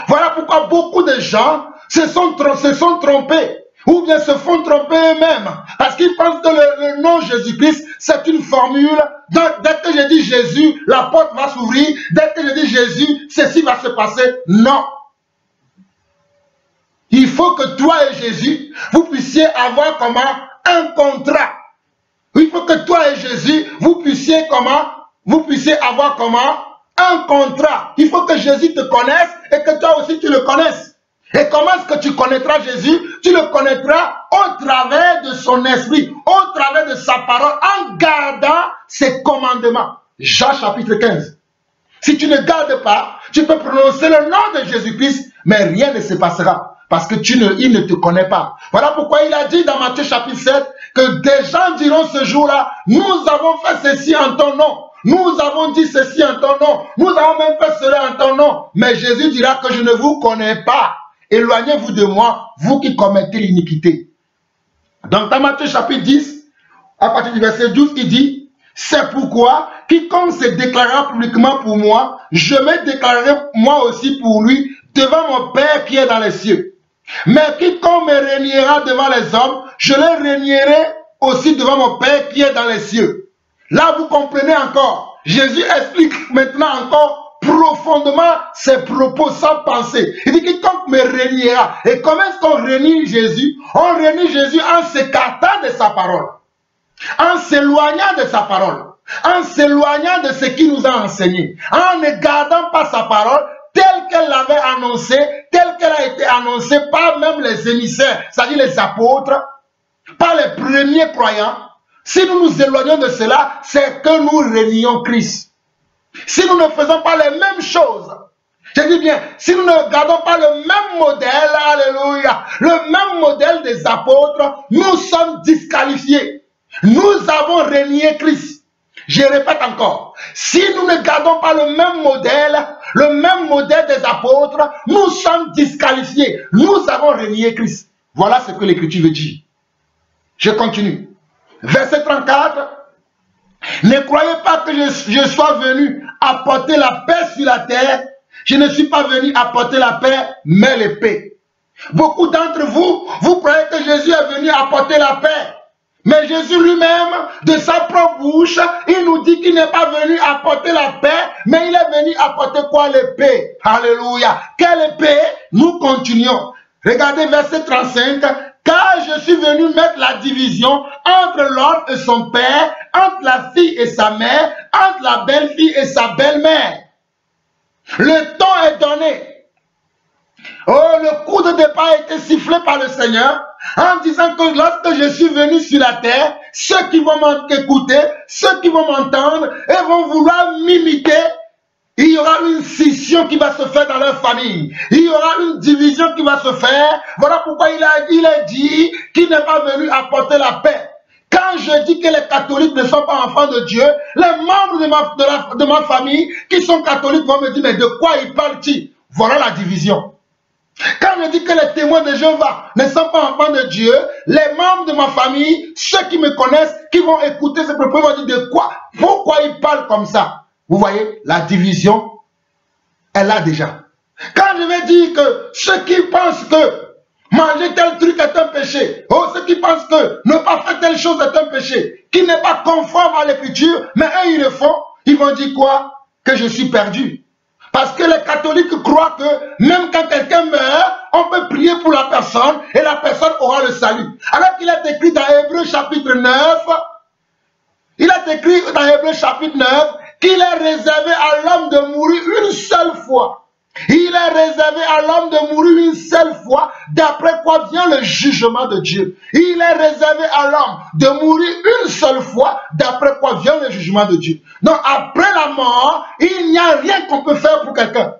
Voilà pourquoi beaucoup de gens se sont trompés. Ou bien se font tromper eux-mêmes. Parce qu'ils pensent que le nom Jésus-Christ, c'est une formule. Donc, dès que je dis Jésus, la porte va s'ouvrir. Dès que je dis Jésus, ceci va se passer. Non. Il faut que toi et Jésus, vous puissiez avoir comment? Un contrat. Il faut que toi et Jésus, vous puissiez comment? Vous puissiez avoir comment? Un contrat. Il faut que Jésus te connaisse et que toi aussi tu le connaisses. Et comment est-ce que tu connaîtras Jésus? Tu le connaîtras au travers de son esprit, au travers de sa parole, en gardant ses commandements. Jean chapitre 15. Si tu ne gardes pas, tu peux prononcer le nom de Jésus-Christ, mais rien ne se passera. Parce que il ne te connaît pas. Voilà pourquoi il a dit dans Matthieu chapitre 7 que des gens diront ce jour-là, nous avons fait ceci en ton nom. Nous avons dit ceci en ton nom. Nous avons même fait cela en ton nom. Mais Jésus dira que je ne vous connais pas. Éloignez-vous de moi, vous qui commettez l'iniquité. Donc dans Matthieu chapitre 10, à partir du verset 12, il dit, c'est pourquoi quiconque se déclarera publiquement pour moi, je me déclarerai moi aussi pour lui devant mon Père qui est dans les cieux. Mais quiconque me reniera devant les hommes, je le renierai aussi devant mon Père qui est dans les cieux. Là, vous comprenez encore. Jésus explique maintenant encore profondément ses propos sans penser. Il dit quiconque me reniera. Et comment est-ce qu'on renie Jésus? On renie Jésus en s'écartant de sa parole, en s'éloignant de sa parole, en s'éloignant de ce qu'il nous a enseigné, en ne gardant pas sa parole telle qu'elle l'avait annoncée, telle qu'elle a été annoncée par même les émissaires, c'est-à-dire les apôtres, par les premiers croyants. Si nous nous éloignons de cela, c'est que nous renions Christ. Si nous ne faisons pas les mêmes choses, je dis bien, si nous ne gardons pas le même modèle, alléluia, le même modèle des apôtres, nous sommes disqualifiés. Nous avons renié Christ. Je répète encore, si nous ne gardons pas le même modèle des apôtres, nous sommes disqualifiés. Nous avons renié Christ. Voilà ce que l'Écriture veut dire. Je continue. Verset 34. Ne croyez pas que je sois venu apporter la paix sur la terre. Je ne suis pas venu apporter la paix, mais l'épée. Beaucoup d'entre vous, vous croyez que Jésus est venu apporter la paix. Mais Jésus lui-même, de sa propre bouche, il nous dit qu'il n'est pas venu apporter la paix, mais il est venu apporter quoi? L'épée. Alléluia. Quelle épée? Nous continuons. Regardez verset 35. Car je suis venu mettre la division entre l'homme et son père, entre la fille et sa mère, entre la belle-fille et sa belle-mère. Le temps est donné. Oh, le coup de départ a été sifflé par le Seigneur en disant que lorsque je suis venu sur la terre, ceux qui vont m'écouter, ceux qui vont m'entendre et vont vouloir m'imiter, il y aura une scission qui va se faire dans leur famille. Il y aura une division qui va se faire. Voilà pourquoi il a dit qu'il n'est pas venu apporter la paix. Quand je dis que les catholiques ne sont pas enfants de Dieu, les membres de ma famille qui sont catholiques vont me dire, mais de quoi il parle-t-il? Voilà la division. Quand je dis que les témoins de Jéhovah ne sont pas enfants de Dieu, les membres de ma famille, ceux qui me connaissent, qui vont écouter ce propos, vont dire de quoi? Pourquoi il parle comme ça? Vous voyez, la division, elle a déjà. Quand je vais dire que ceux qui pensent que manger tel truc est un péché, ou ceux qui pensent que ne pas faire telle chose est un péché, qui n'est pas conforme à l'écriture, mais eux ils le font, ils vont dire quoi? Que je suis perdu. Parce que les catholiques croient que même quand quelqu'un meurt, on peut prier pour la personne et la personne aura le salut. Alors qu'il est écrit dans Hébreux chapitre 9, il est écrit dans Hébreux chapitre 9, qu'il est réservé à l'homme de mourir une seule fois. Il est réservé à l'homme de mourir une seule fois, d'après quoi vient le jugement de Dieu. Il est réservé à l'homme de mourir une seule fois, d'après quoi vient le jugement de Dieu. Donc après la mort, il n'y a rien qu'on peut faire pour quelqu'un.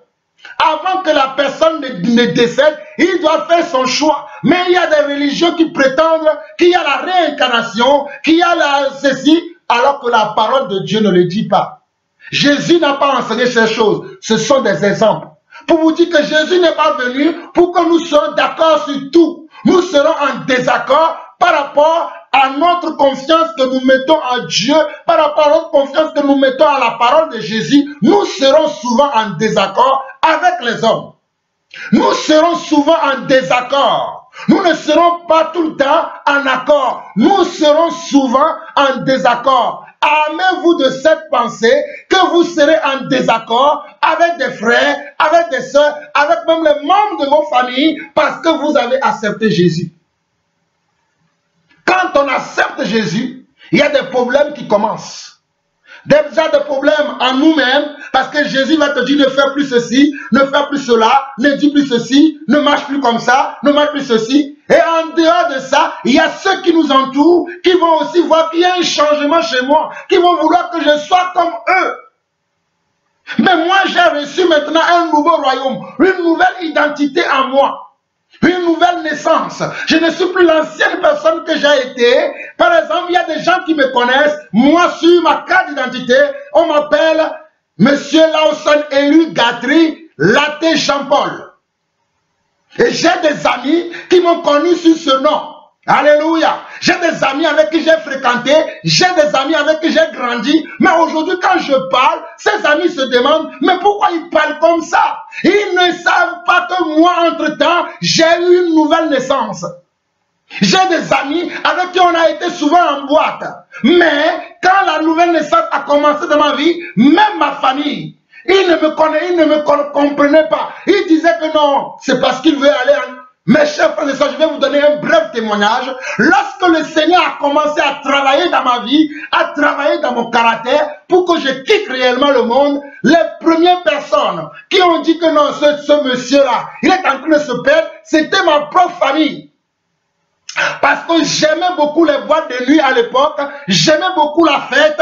Avant que la personne ne décède, il doit faire son choix. Mais il y a des religions qui prétendent qu'il y a la réincarnation, qu'il y a ceci, alors que la parole de Dieu ne le dit pas. Jésus n'a pas enseigné ces choses. Ce sont des exemples. Pour vous dire que Jésus n'est pas venu pour que nous soyons d'accord sur tout. Nous serons en désaccord par rapport à notre confiance que nous mettons en Dieu, par rapport à notre confiance que nous mettons à la parole de Jésus. Nous serons souvent en désaccord avec les hommes. Nous serons souvent en désaccord. Nous ne serons pas tout le temps en accord. Nous serons souvent en désaccord. Armez-vous de cette pensée que vous serez en désaccord avec des frères, avec des sœurs, avec même les membres de vos familles parce que vous avez accepté Jésus. Quand on accepte Jésus, il y a des problèmes qui commencent. Déjà des problèmes en nous-mêmes, parce que Jésus va te dire ne fais plus ceci, ne fais plus cela, ne dis plus ceci, ne marche plus comme ça, ne marche plus ceci. Et en dehors de ça, il y a ceux qui nous entourent, qui vont aussi voir qu'il y a un changement chez moi, qui vont vouloir que je sois comme eux. Mais moi, j'ai reçu maintenant un nouveau royaume, une nouvelle identité en moi. Une nouvelle naissance. Je ne suis plus l'ancienne personne que j'ai été. Par exemple, il y a des gens qui me connaissent. Moi, sur ma carte d'identité, on m'appelle Monsieur Lawson Élu Gatry Laté Jean-Paul. Et j'ai des amis qui m'ont connu sur ce nom. Alléluia. J'ai des amis avec qui j'ai fréquenté, j'ai des amis avec qui j'ai grandi, mais aujourd'hui quand je parle, ces amis se demandent, mais pourquoi ils parlent comme ça? Ils ne savent pas que moi, entre-temps, j'ai eu une nouvelle naissance. J'ai des amis avec qui on a été souvent en boîte, mais quand la nouvelle naissance a commencé dans ma vie, même ma famille, ils ne me comprenaient pas. Ils disaient que non, c'est parce qu'il veut aller en... Mes chers frères et sœurs, je vais vous donner un bref témoignage. Lorsque le Seigneur a commencé à travailler dans ma vie, à travailler dans mon caractère, pour que je quitte réellement le monde, les premières personnes qui ont dit que non, ce monsieur-là, il est en train de se perdre, c'était ma propre famille. Parce que j'aimais beaucoup les boîtes de nuit à l'époque, j'aimais beaucoup la fête,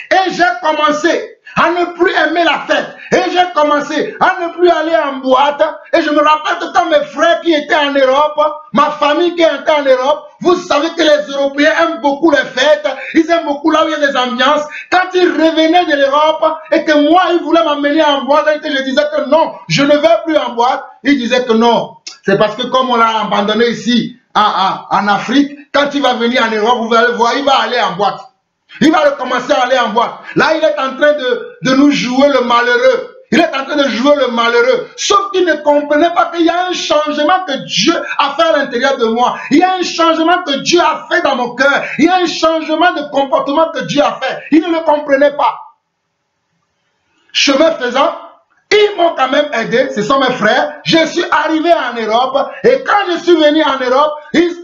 et j'ai commencé à ne plus aimer la fête. Et j'ai commencé à ne plus aller en boîte. Et je me rappelle que quand mes frères qui étaient en Europe, ma famille qui était en Europe, vous savez que les Européens aiment beaucoup les fêtes. Ils aiment beaucoup là où il y a des ambiances. Quand ils revenaient de l'Europe et que moi, ils voulaient m'amener en boîte, et que je disais que non, je ne vais plus en boîte, ils disaient que non. C'est parce que comme on l'a abandonné ici, en Afrique, quand il va venir en Europe, vous allez voir, il va aller en boîte. Il va recommencer à aller en boîte. Là, il est en train de nous jouer le malheureux. Il est en train de jouer le malheureux. Sauf qu'il ne comprenait pas qu'il y a un changement que Dieu a fait à l'intérieur de moi. Il y a un changement que Dieu a fait dans mon cœur. Il y a un changement de comportement que Dieu a fait. Il ne le comprenait pas. Chemin faisant, ils m'ont quand même aidé. Ce sont mes frères. Je suis arrivé en Europe. Et quand je suis venu en Europe,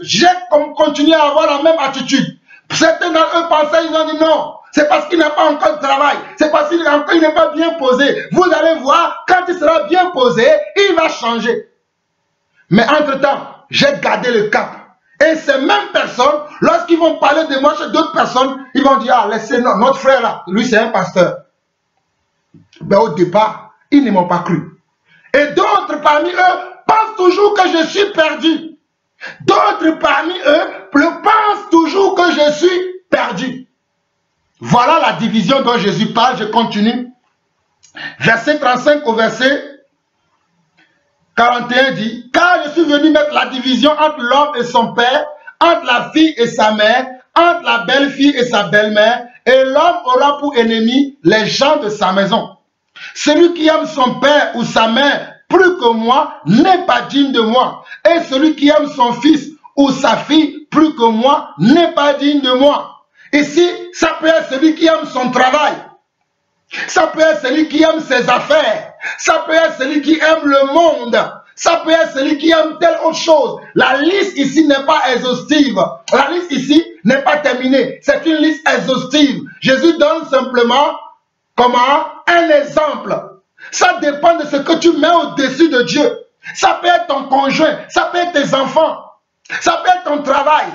j'ai continué à avoir la même attitude. Certains d'entre eux pensaient, ils ont dit non, c'est parce qu'il n'a pas encore de travail, c'est parce qu'il n'est pas bien posé. Vous allez voir, quand il sera bien posé, il va changer. Mais entre-temps, j'ai gardé le cap. Et ces mêmes personnes, lorsqu'ils vont parler de moi chez d'autres personnes, ils vont dire, ah, laissez notre frère là, lui c'est un pasteur. Ben, au départ, ils ne m'ont pas cru. Et d'autres parmi eux pensent toujours que je suis perdu. D'autres parmi eux pensent toujours que je suis perdu. Voilà la division dont Jésus parle. Je continue. Verset 35 au verset 41 dit, car je suis venu mettre la division entre l'homme et son père, entre la fille et sa mère, entre la belle-fille et sa belle-mère, et l'homme aura pour ennemi les gens de sa maison. Celui qui aime son père ou sa mère plus que moi n'est pas digne de moi. Et celui qui aime son fils ou sa fille plus que moi n'est pas digne de moi. Ici, ça peut être celui qui aime son travail. Ça peut être celui qui aime ses affaires. Ça peut être celui qui aime le monde. Ça peut être celui qui aime telle autre chose. La liste ici n'est pas exhaustive. La liste ici n'est pas terminée. C'est une liste exhaustive. Jésus donne simplement comment un exemple. Ça dépend de ce que tu mets au-dessus de Dieu. Ça peut être ton conjoint, ça peut être tes enfants, ça peut être ton travail,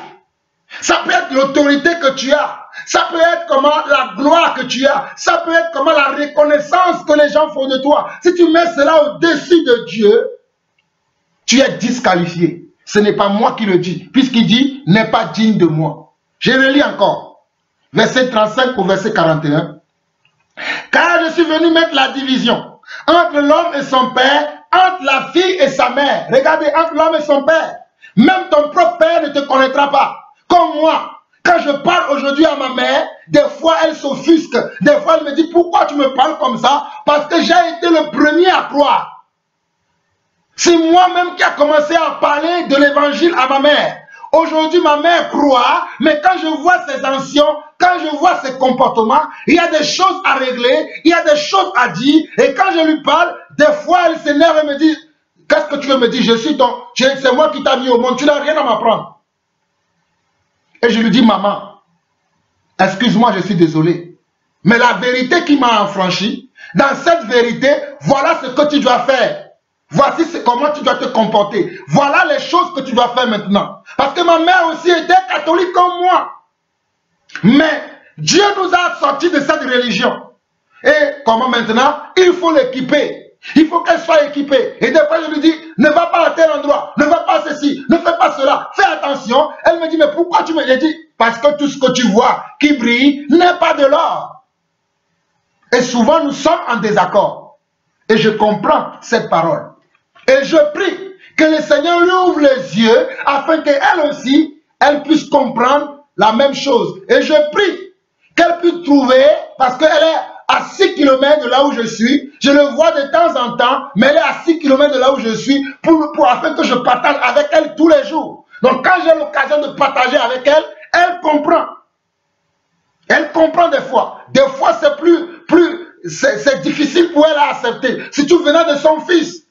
Ça peut être l'autorité que tu as. Ça peut être comment la gloire que tu as. Ça peut être comment la reconnaissance que les gens font de toi. Si tu mets cela au-dessus de Dieu, tu es disqualifié. Ce n'est pas moi qui le dis, puisqu'il dit, n'est pas digne de moi. Je relis encore. Verset 35 au verset 41. Car je suis venu mettre la division entre l'homme et son père, entre la fille et sa mère. Regardez, entre l'homme et son père. Même ton propre père ne te connaîtra pas. Comme moi, quand je parle aujourd'hui à ma mère, des fois elle s'offusque. Des fois elle me dit, pourquoi tu me parles comme ça? Parce que j'ai été le premier à croire. C'est moi-même qui a commencé à parler de l'évangile à ma mère. Aujourd'hui, ma mère croit, mais quand je vois ses anciens, quand je vois ses comportements, il y a des choses à régler, il y a des choses à dire, et quand je lui parle, des fois elle s'énerve et me dit, qu'est-ce que tu veux me dire? C'est moi qui t'ai mis au monde, tu n'as rien à m'apprendre. Et je lui dis, maman, excuse-moi, je suis désolé, mais la vérité qui m'a affranchi, dans cette vérité, voilà ce que tu dois faire. Voici comment tu dois te comporter. Voilà les choses que tu dois faire maintenant. Parce que ma mère aussi était catholique comme moi. Mais Dieu nous a sortis de cette religion. Et comment maintenant? Il faut l'équiper. Il faut qu'elle soit équipée. Et des fois je lui dis, ne va pas à tel endroit, ne va pas ceci, ne fais pas cela, fais attention. Elle me dit, mais pourquoi tu me... Je dis, parce que tout ce que tu vois qui brille n'est pas de l'or. Et souvent nous sommes en désaccord. Et je comprends cette parole. Et je prie que le Seigneur lui ouvre les yeux afin qu'elle aussi, elle puisse comprendre la même chose. Et je prie qu'elle puisse trouver, parce qu'elle est à 6 km de là où je suis, je le vois de temps en temps, mais elle est à 6 km de là où je suis, afin que je partage avec elle tous les jours. Donc quand j'ai l'occasion de partager avec elle, elle comprend. Elle comprend des fois. Des fois c'est difficile pour elle à accepter. Si tu venais de son fils,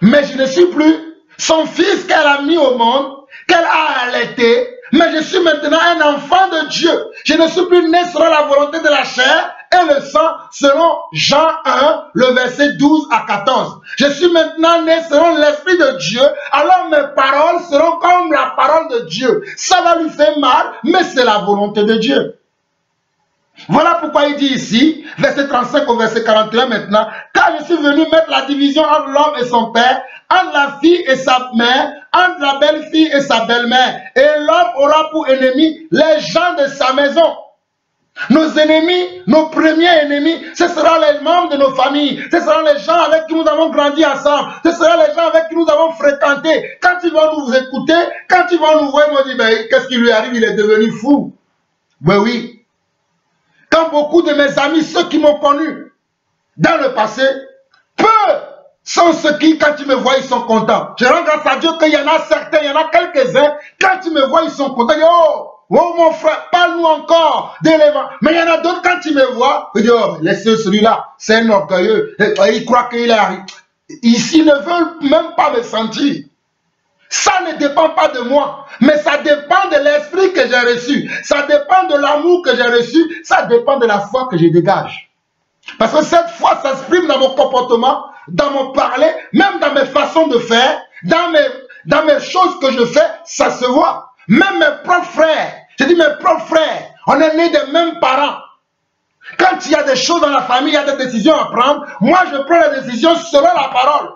mais je ne suis plus son fils qu'elle a mis au monde, qu'elle a allaité, mais je suis maintenant un enfant de Dieu. Je ne suis plus né selon la volonté de la chair et le sang, selon Jean 1, le verset 12 à 14. Je suis maintenant né selon l'Esprit de Dieu, alors mes paroles seront comme la parole de Dieu. Ça va lui faire mal, mais c'est la volonté de Dieu. Voilà pourquoi il dit ici, verset 35 au verset 41 maintenant, car je suis venu mettre la division entre l'homme et son père, entre la fille et sa mère, entre la belle-fille et sa belle-mère, et l'homme aura pour ennemi les gens de sa maison. Nos ennemis, nos premiers ennemis, ce seront les membres de nos familles, ce seront les gens avec qui nous avons grandi ensemble, ce seront les gens avec qui nous avons fréquenté. Quand ils vont nous écouter, quand ils vont nous voir, ils vont dire, mais qu'est-ce qui lui arrive, il est devenu fou. Ben oui. Quand beaucoup de mes amis, ceux qui m'ont connu dans le passé, peu sont ceux qui, quand ils me voient, ils sont contents. Je rends grâce à Dieu qu'il y en a certains, il y en a quelques-uns, quand ils me voient, ils sont contents. Ils disent, oh mon frère, parle-nous encore de l'évangile. Mais il y en a d'autres, quand ils me voient, ils disent, oh, laissez celui-là, c'est un orgueilleux. Il croit qu'il est arrivé. Ici, ils ne veulent même pas me sentir. Ça ne dépend pas de moi, mais ça dépend de l'esprit que j'ai reçu. Ça dépend de l'amour que j'ai reçu. Ça dépend de la foi que je dégage. Parce que cette foi s'exprime dans mon comportement, dans mon parler, même dans mes façons de faire, dans mes choses que je fais, ça se voit. Même mes propres frères, je dis mes propres frères, on est nés des mêmes parents. Quand il y a des choses dans la famille, il y a des décisions à prendre, moi je prends les décisions selon la parole.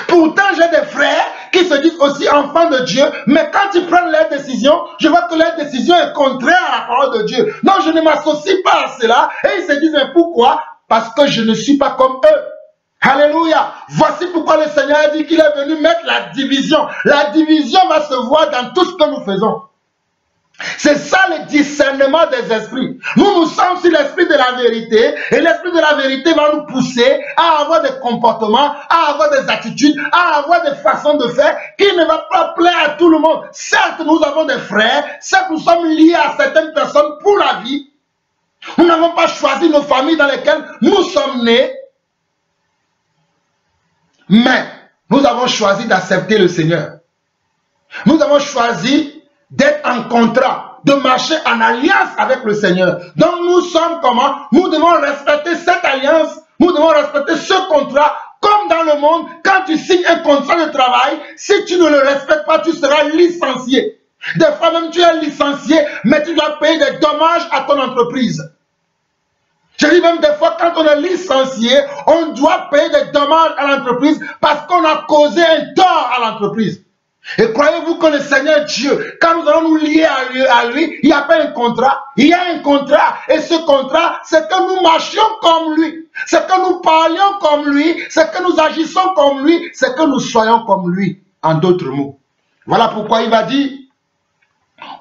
Pourtant, j'ai des frères qui se disent aussi enfants de Dieu, mais quand ils prennent leurs décisions, je vois que leur décision est contraire à la parole de Dieu. Non, je ne m'associe pas à cela. Et ils se disent, mais pourquoi? Parce que je ne suis pas comme eux. Alléluia. Voici pourquoi le Seigneur a dit qu'il est venu mettre la division. La division va se voir dans tout ce que nous faisons. C'est ça le discernement des esprits. Nous sommes sur l'esprit de la vérité et l'esprit de la vérité va nous pousser à avoir des comportements, à avoir des attitudes, à avoir des façons de faire qui ne va pas plaire à tout le monde. Certes, nous avons des frères, certes, nous sommes liés à certaines personnes pour la vie. Nous n'avons pas choisi nos familles dans lesquelles nous sommes nés, mais nous avons choisi d'accepter le Seigneur. Nous avons choisi d'être en contrat, de marcher en alliance avec le Seigneur. Donc nous sommes comment? Nous devons respecter cette alliance, nous devons respecter ce contrat. Comme dans le monde, quand tu signes un contrat de travail, si tu ne le respectes pas, tu seras licencié. Des fois même tu es licencié, mais tu dois payer des dommages à ton entreprise. Je dis même des fois quand on est licencié, on doit payer des dommages à l'entreprise parce qu'on a causé un tort à l'entreprise. Et croyez-vous que le Seigneur Dieu, quand nous allons nous lier à lui, il y a pas un contrat. Il y a un contrat. Et ce contrat, c'est que nous marchions comme lui. C'est que nous parlions comme lui. C'est que nous agissons comme lui. C'est que nous soyons comme lui. En d'autres mots. Voilà pourquoi il va dire,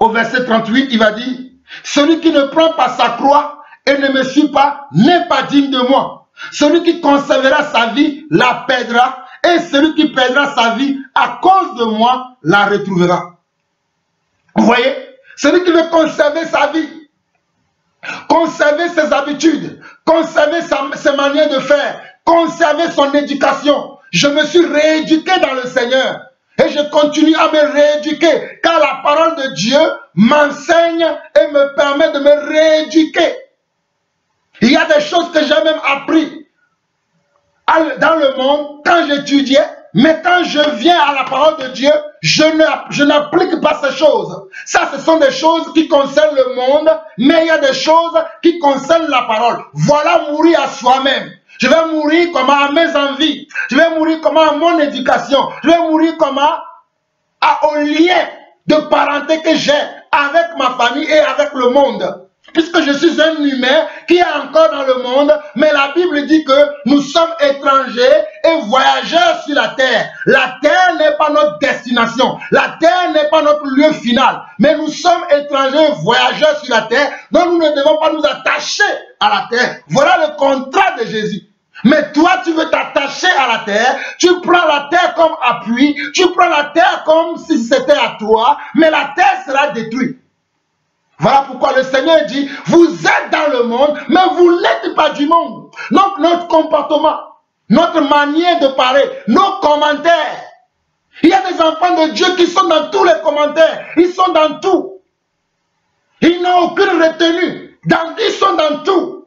au verset 38, il va dire, celui qui ne prend pas sa croix et ne me suit pas n'est pas digne de moi. Celui qui conservera sa vie la perdra. Et celui qui perdra sa vie à cause de moi la retrouvera. Vous voyez? Celui qui veut conserver sa vie, conserver ses habitudes, conserver ses manières de faire, conserver son éducation. Je me suis rééduqué dans le Seigneur. Et je continue à me rééduquer car la parole de Dieu m'enseigne et me permet de me rééduquer. Il y a des choses que j'ai même appris dans le monde, quand j'étudiais, mais quand je viens à la parole de Dieu, je n'applique pas ces choses. Ça, ce sont des choses qui concernent le monde, mais il y a des choses qui concernent la parole. Voilà mourir à soi-même. Je vais mourir comment à mes envies. Je vais mourir comment à mon éducation. Je vais mourir comment au lien de parenté que j'ai avec ma famille et avec le monde. Puisque je suis un humain qui est encore dans le monde, mais la Bible dit que nous sommes étrangers et voyageurs sur la terre. La terre n'est pas notre destination. La terre n'est pas notre lieu final. Mais nous sommes étrangers et voyageurs sur la terre, donc nous ne devons pas nous attacher à la terre. Voilà le contrat de Jésus. Mais toi, tu veux t'attacher à la terre, tu prends la terre comme appui, tu prends la terre comme si c'était à toi, mais la terre sera détruite. Voilà pourquoi le Seigneur dit, vous êtes dans le monde, mais vous n'êtes pas du monde. Donc notre comportement, notre manière de parler, nos commentaires. Il y a des enfants de Dieu qui sont dans tous les commentaires. Ils sont dans tout. Ils n'ont aucune retenue. Ils sont dans tout.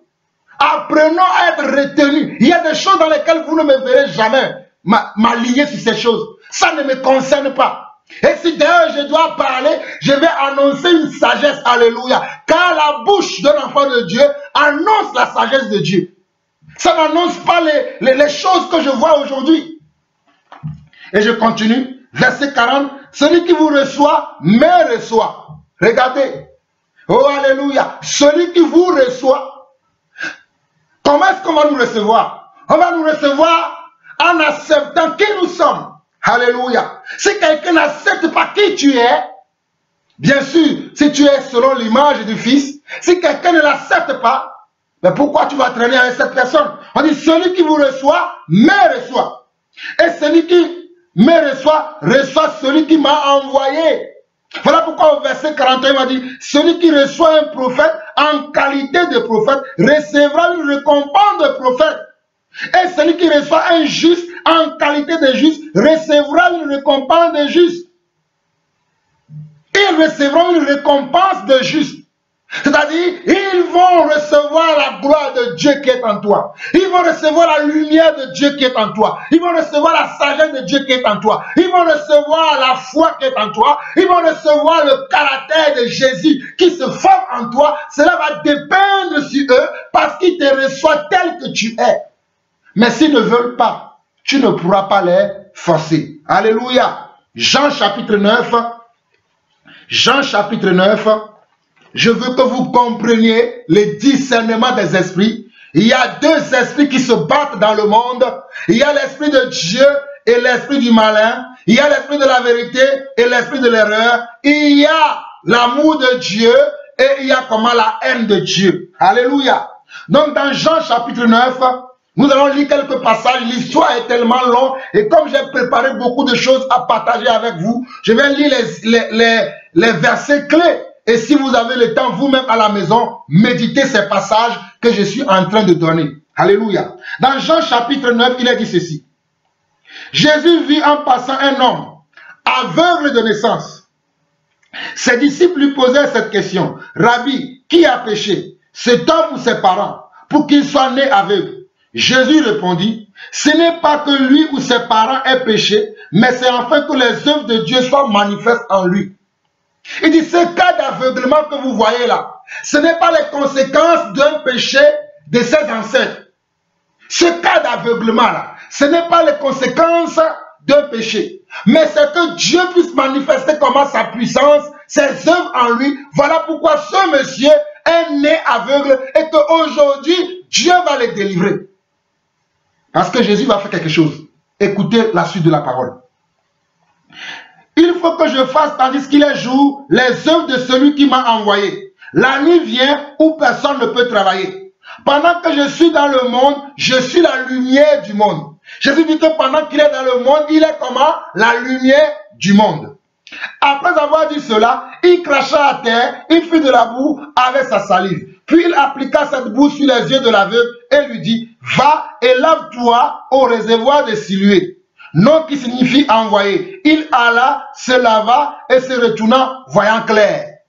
Apprenons à être retenus. Il y a des choses dans lesquelles vous ne me verrez jamais m'aligner sur ces choses. Ça ne me concerne pas. Et si d'ailleurs je dois parler, je vais annoncer une sagesse, alléluia. Car la bouche d'un enfant de Dieu annonce la sagesse de Dieu. Ça n'annonce pas les choses que je vois aujourd'hui. Et je continue, verset 40. Celui qui vous reçoit, me reçoit. Regardez. Oh, alléluia. Celui qui vous reçoit. Comment est-ce qu'on va nous recevoir? On va nous recevoir en acceptant qui nous sommes. Alléluia. Si quelqu'un n'accepte pas qui tu es, bien sûr, si tu es selon l'image du Fils, si quelqu'un ne l'accepte pas, mais pourquoi tu vas traîner avec cette personne? On dit, celui qui vous reçoit, me reçoit. Et celui qui me reçoit, reçoit celui qui m'a envoyé. Voilà pourquoi au verset 41, il m'a dit, celui qui reçoit un prophète en qualité de prophète, recevra une récompense de prophète. Et celui qui reçoit un juste en qualité de juste recevra une récompense de juste. Ils recevront une récompense de juste. C'est-à-dire, ils vont recevoir la gloire de Dieu qui est en toi. Ils vont recevoir la lumière de Dieu qui est en toi. Ils vont recevoir la sagesse de Dieu qui est en toi. Ils vont recevoir la foi qui est en toi. Ils vont recevoir le caractère de Jésus qui se forme en toi. Cela va dépendre sur eux parce qu'ils te reçoivent tel que tu es. Mais s'ils ne veulent pas, tu ne pourras pas les forcer. Alléluia. Jean chapitre 9. Jean chapitre 9. Je veux que vous compreniez le discernement des esprits. Il y a deux esprits qui se battent dans le monde. Il y a l'esprit de Dieu et l'esprit du malin. Il y a l'esprit de la vérité et l'esprit de l'erreur. Il y a l'amour de Dieu et il y a comment la haine de Dieu. Alléluia. Donc dans Jean chapitre 9, nous allons lire quelques passages. L'histoire est tellement longue et comme j'ai préparé beaucoup de choses à partager avec vous, je vais lire les versets clés. Et si vous avez le temps vous-même à la maison, méditez ces passages que je suis en train de donner. Alléluia. Dans Jean chapitre 9, il est dit ceci. Jésus vit en passant un homme aveugle de naissance. Ses disciples lui posèrent cette question. Rabbi, qui a péché, cet homme ou ses parents, pour qu'il soit né aveugle? Jésus répondit, ce n'est pas que lui ou ses parents aient péché, mais c'est afin que les œuvres de Dieu soient manifestes en lui. Il dit, ce cas d'aveuglement que vous voyez là, ce n'est pas les conséquences d'un péché de ses ancêtres. Ce cas d'aveuglement là, ce n'est pas les conséquences d'un péché. Mais c'est que Dieu puisse manifester comment sa puissance, ses œuvres en lui. Voilà pourquoi ce monsieur est né aveugle et qu'aujourd'hui, Dieu va le délivrer. Parce que Jésus va faire quelque chose. Écoutez la suite de la parole. Il faut que je fasse, tandis qu'il est jour, les œuvres de celui qui m'a envoyé. La nuit vient où personne ne peut travailler. Pendant que je suis dans le monde, je suis la lumière du monde. Jésus dit que pendant qu'il est dans le monde, il est comment? La lumière du monde. Après avoir dit cela, il cracha à terre, il fit de la boue avec sa salive. Puis il appliqua cette boue sur les yeux de l'aveugle et lui dit, va et lave-toi au réservoir de Siloé. Nom qui signifie envoyé. Il alla, se lava et se retourna voyant clair.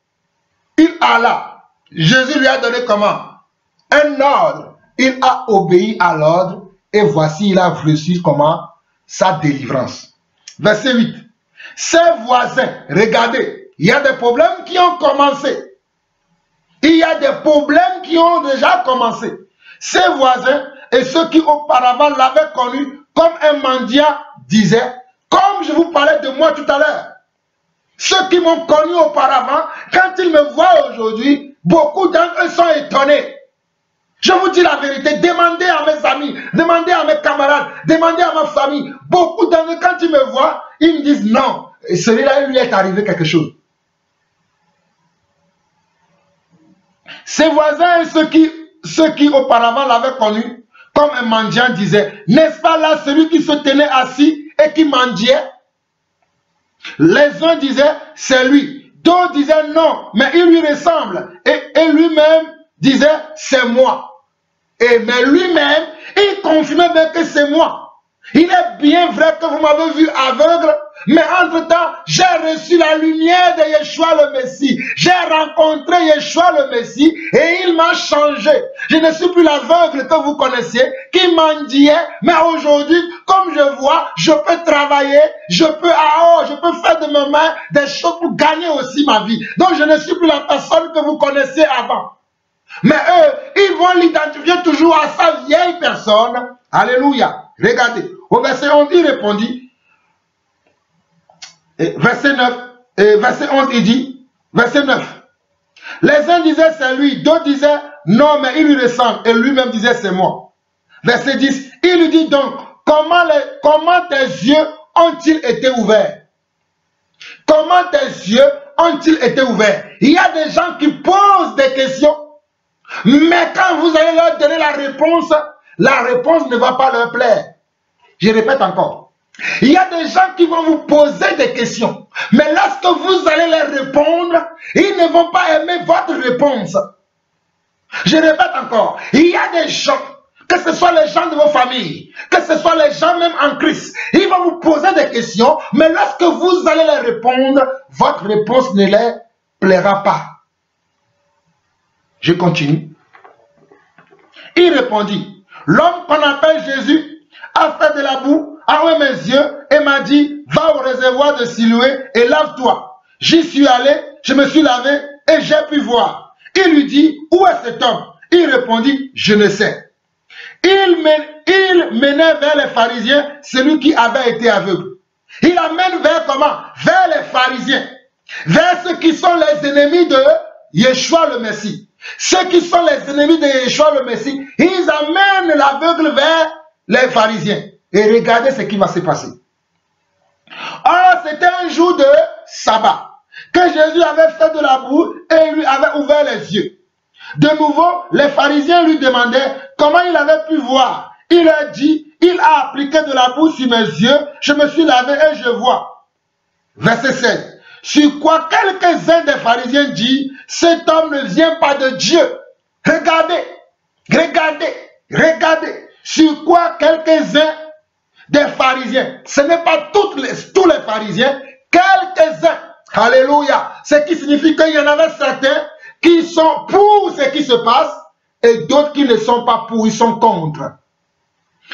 Il alla. Jésus lui a donné comment? Un ordre. Il a obéi à l'ordre et voici il a reçu comment? Sa délivrance. Verset 8. Ses voisins, regardez, il y a des problèmes qui ont commencé. Il y a des problèmes qui ont déjà commencé. Ses voisins et ceux qui auparavant l'avaient connu comme un mendiant disaient, comme je vous parlais de moi tout à l'heure, ceux qui m'ont connu auparavant, quand ils me voient aujourd'hui, beaucoup d'entre eux sont étonnés. Je vous dis la vérité, demandez à mes amis, demandez à mes camarades, demandez à ma famille. Beaucoup d'entre eux, quand ils me voient, ils me disent non, celui-là, lui est arrivé quelque chose. Ses voisins et ceux qui auparavant l'avaient connu, comme un mendiant disait, n'est-ce pas là celui qui se tenait assis et qui mendiait? Les uns disaient, c'est lui. D'autres disaient, non, mais il lui ressemble. Et lui-même disait, c'est moi. Mais lui-même, il confirmait bien que c'est moi. Il est bien vrai que vous m'avez vu aveugle, mais entre-temps, j'ai reçu la lumière de Yeshua le Messie. J'ai rencontré Yeshua le Messie et il m'a changé. Je ne suis plus l'aveugle que vous connaissiez, qui mendiait, mais aujourd'hui, comme je vois, je peux travailler, je peux faire de mes mains des choses pour gagner aussi ma vie. Donc je ne suis plus la personne que vous connaissiez avant. Mais eux, ils vont l'identifier toujours à sa vieille personne. Alléluia. Regardez, au verset 11, il répondit, verset 9, verset 11, il dit, verset 9, les uns disaient c'est lui, d'autres disaient non, mais il lui ressemble, et lui-même disait c'est moi. Verset 10, il lui dit donc, comment tes yeux ont-ils été ouverts? Comment tes yeux ont-ils été ouverts? Il y a des gens qui posent des questions, mais quand vous allez leur donner la réponse ne va pas leur plaire. Je répète encore. Il y a des gens qui vont vous poser des questions. Mais lorsque vous allez leur répondre, ils ne vont pas aimer votre réponse. Je répète encore. Il y a des gens, que ce soit les gens de vos familles, que ce soit les gens même en Christ, ils vont vous poser des questions, mais lorsque vous allez leur répondre, votre réponse ne leur plaira pas. Je continue. Il répondit, l'homme qu'on appelle Jésus a fait de la boue, a ouvert mes yeux et m'a dit, va au réservoir de Siloé et lave-toi. J'y suis allé, je me suis lavé et j'ai pu voir. Il lui dit, où est cet homme? Il répondit, je ne sais. Il menait vers les pharisiens celui qui avait été aveugle. Il amène vers comment? Vers les pharisiens, vers ceux qui sont les ennemis de Yeshua le Messie. Ceux qui sont les ennemis de Yeshua le Messie, ils amènent l'aveugle vers les pharisiens. Et regardez ce qui va se passer. Or, c'était un jour de sabbat que Jésus avait fait de la boue et lui avait ouvert les yeux. De nouveau, les pharisiens lui demandaient comment il avait pu voir. Il leur dit, il a appliqué de la boue sur mes yeux, je me suis lavé et je vois. Verset 16. Sur quoi quelques-uns des pharisiens disent, cet homme ne vient pas de Dieu. Regardez, regardez, regardez. Sur quoi quelques-uns des pharisiens, ce n'est pas tous les pharisiens, quelques-uns, alléluia, ce qui signifie qu'il y en avait certains qui sont pour ce qui se passe et d'autres qui ne sont pas pour, ils sont contre.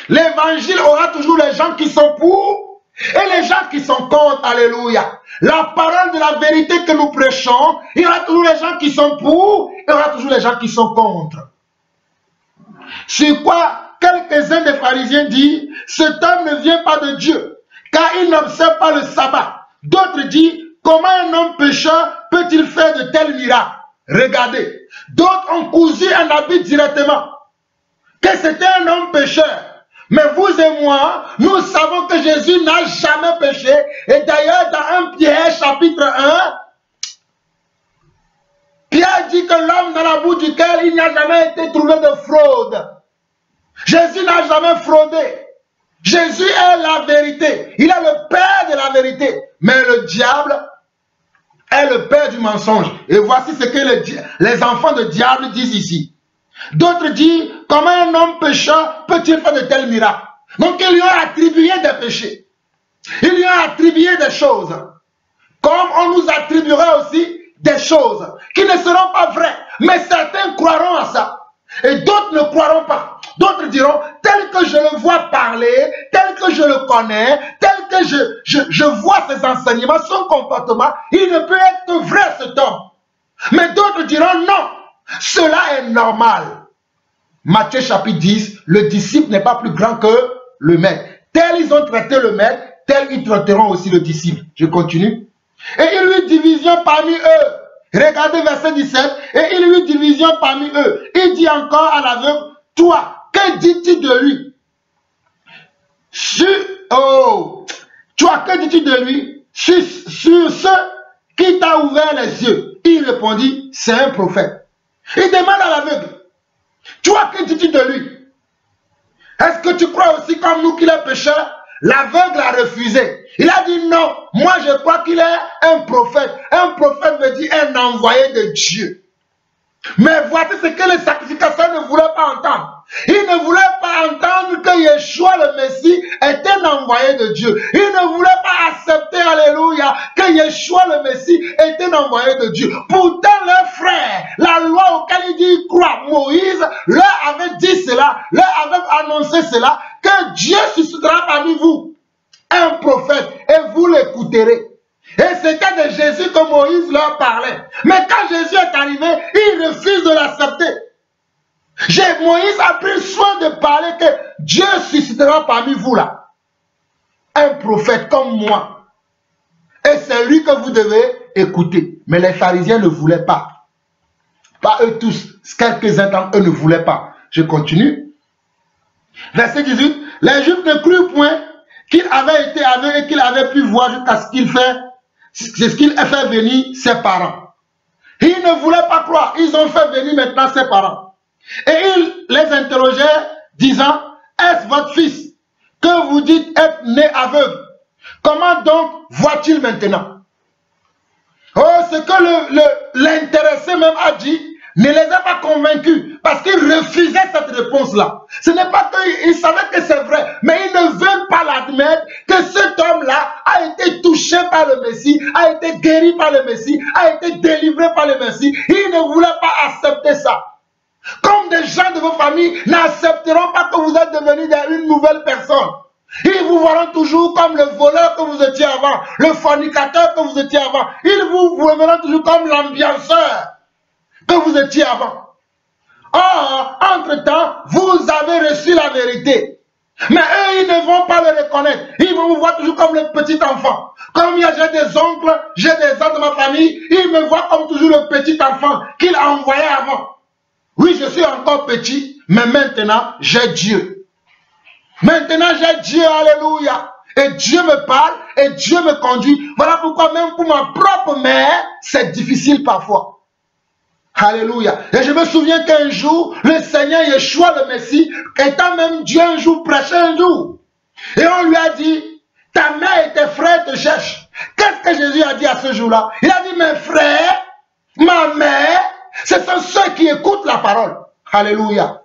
L'évangile aura toujours les gens qui sont pour Et les gens qui sont contre, alléluia, la parole de la vérité que nous prêchons, il y aura toujours les gens qui sont pour, il y aura toujours les gens qui sont contre. Sur quoi quelques-uns des pharisiens disent, cet homme ne vient pas de Dieu, car il n'observe pas le sabbat. D'autres disent, comment un homme pécheur peut-il faire de tels miracles? Regardez, d'autres ont cousu un habit directement, que c'était un homme pécheur. Mais vous et moi, nous savons que Jésus n'a jamais péché. Et d'ailleurs, dans 1 Pierre chapitre 1, Pierre dit que l'homme dans la bouche duquel il n'a jamais été trouvé de fraude. Jésus n'a jamais fraudé. Jésus est la vérité. Il est le père de la vérité. Mais le diable est le père du mensonge. Et voici ce que les enfants de diable disent ici. D'autres disent, comment un homme pécheur peut-il faire de tels miracles? Donc ils lui ont attribué des péchés. Ils lui ont attribué des choses. Comme on nous attribuera aussi des choses qui ne seront pas vraies. Mais certains croiront à ça. Et d'autres ne croiront pas. D'autres diront, tel que je le vois parler, tel que je le connais, tel que je vois ses enseignements, son comportement, il ne peut être vrai cet homme. Mais d'autres diront, non, cela est normal. Matthieu chapitre 10, le disciple n'est pas plus grand que le maître. Tel ils ont traité le maître, tel ils traiteront aussi le disciple. Je continue. Et il lui division parmi eux. Regardez verset 17. Et il lui division parmi eux. Il dit encore à l'aveugle, toi, que dis-tu de lui? Toi, que dis-tu de lui? Sur ce qui t'a ouvert les yeux. Il répondit, c'est un prophète. Il demande à l'aveugle, toi, que dis-tu de lui? Est-ce que tu crois aussi comme nous qu'il est pécheur? L'aveugle a refusé. Il a dit non, moi je crois qu'il est un prophète. Un prophète veut dire un envoyé de Dieu. Mais voici ce que les sacrificateurs ne voulaient pas entendre. Ils ne voulaient pas entendre que Yeshua le Messie est un envoyé de Dieu. Ils ne voulaient pas accepter, alléluia, que Yeshua le Messie est un envoyé de Dieu. Pourtant, leurs frères, la loi auquel ils disent croire, Moïse leur avait dit cela, leur avait annoncé cela, que Dieu suscitera parmi vous un prophète et vous l'écouterez. Et c'était de Jésus que Moïse leur parlait. Mais quand Jésus est arrivé, ils refusent de l'accepter. Moïse a pris soin de parler que Dieu suscitera parmi vous là un prophète comme moi. Et c'est lui que vous devez écouter. Mais les pharisiens ne voulaient pas. Pas eux tous. Quelques-uns d'entre eux ne voulaient pas. Je continue. Verset 18. Les Juifs ne crurent point qu'il avait été aveugle et qu'il avait pu voir jusqu'à ce qu'il fait. C'est ce qu'il a fait venir ses parents. Ils ne voulaient pas croire. Ils ont fait venir maintenant ses parents. Et il les interrogeait, disant, est-ce votre fils que vous dites être né aveugle? Comment donc voit-il maintenant? Oh, ce que l'intéressé même a dit ne les a pas convaincus parce qu'ils refusaient cette réponse-là. Ce n'est pas qu'ils savaient que c'est vrai, mais ils ne veulent pas l'admettre que cet homme-là a été touché par le Messie, a été guéri par le Messie, a été délivré par le Messie. Ils ne voulaient pas accepter ça. Comme des gens de vos familles n'accepteront pas que vous êtes devenu une nouvelle personne. Ils vous verront toujours comme le voleur que vous étiez avant, le fornicateur que vous étiez avant. Ils vous verront toujours comme l'ambianceur que vous étiez avant. Or, entre-temps, vous avez reçu la vérité. Mais eux, ils ne vont pas le reconnaître. Ils vont vous voir toujours comme le petit enfant. Comme j'ai des oncles, j'ai des oncles de ma famille, ils me voient comme toujours le petit enfant qu'il a envoyé avant. Oui, je suis encore petit, mais maintenant, j'ai Dieu. Maintenant, j'ai Dieu, alléluia. Et Dieu me parle, et Dieu me conduit. Voilà pourquoi même pour ma propre mère, c'est difficile parfois. Alléluia. Et je me souviens qu'un jour, le Seigneur Yeshua le Messie, étant même Dieu un jour, prêchait un jour. Et on lui a dit, ta mère et tes frères te cherchent. Qu'est-ce que Jésus a dit à ce jour-là? Il a dit, mes frères, ma mère, ce sont ceux qui écoutent la parole. Alléluia.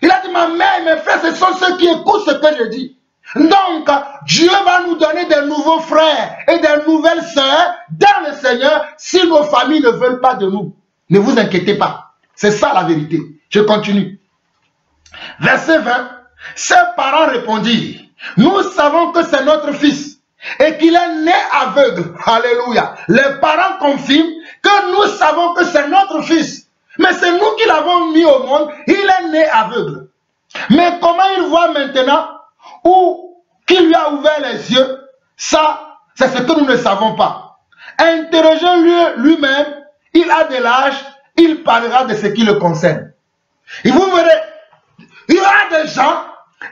Il a dit, ma mère et mes frères, ce sont ceux qui écoutent ce que je dis. Donc, Dieu va nous donner des nouveaux frères et des nouvelles sœurs dans le Seigneur si nos familles ne veulent pas de nous. Ne vous inquiétez pas. C'est ça la vérité. Je continue. Verset 20. Ses parents répondirent, Nous savons que c'est notre fils et qu'il est né aveugle. Alléluia. Les parents confirment que nous savons que c'est notre fils. Mais c'est nous qui l'avons mis au monde. Il est né aveugle. Mais comment il voit maintenant ou qui lui a ouvert les yeux? Ça, c'est ce que nous ne savons pas. Interrogez-le lui-même. Il a de l'âge. Il parlera de ce qui le concerne. Et vous verrez, il y aura des gens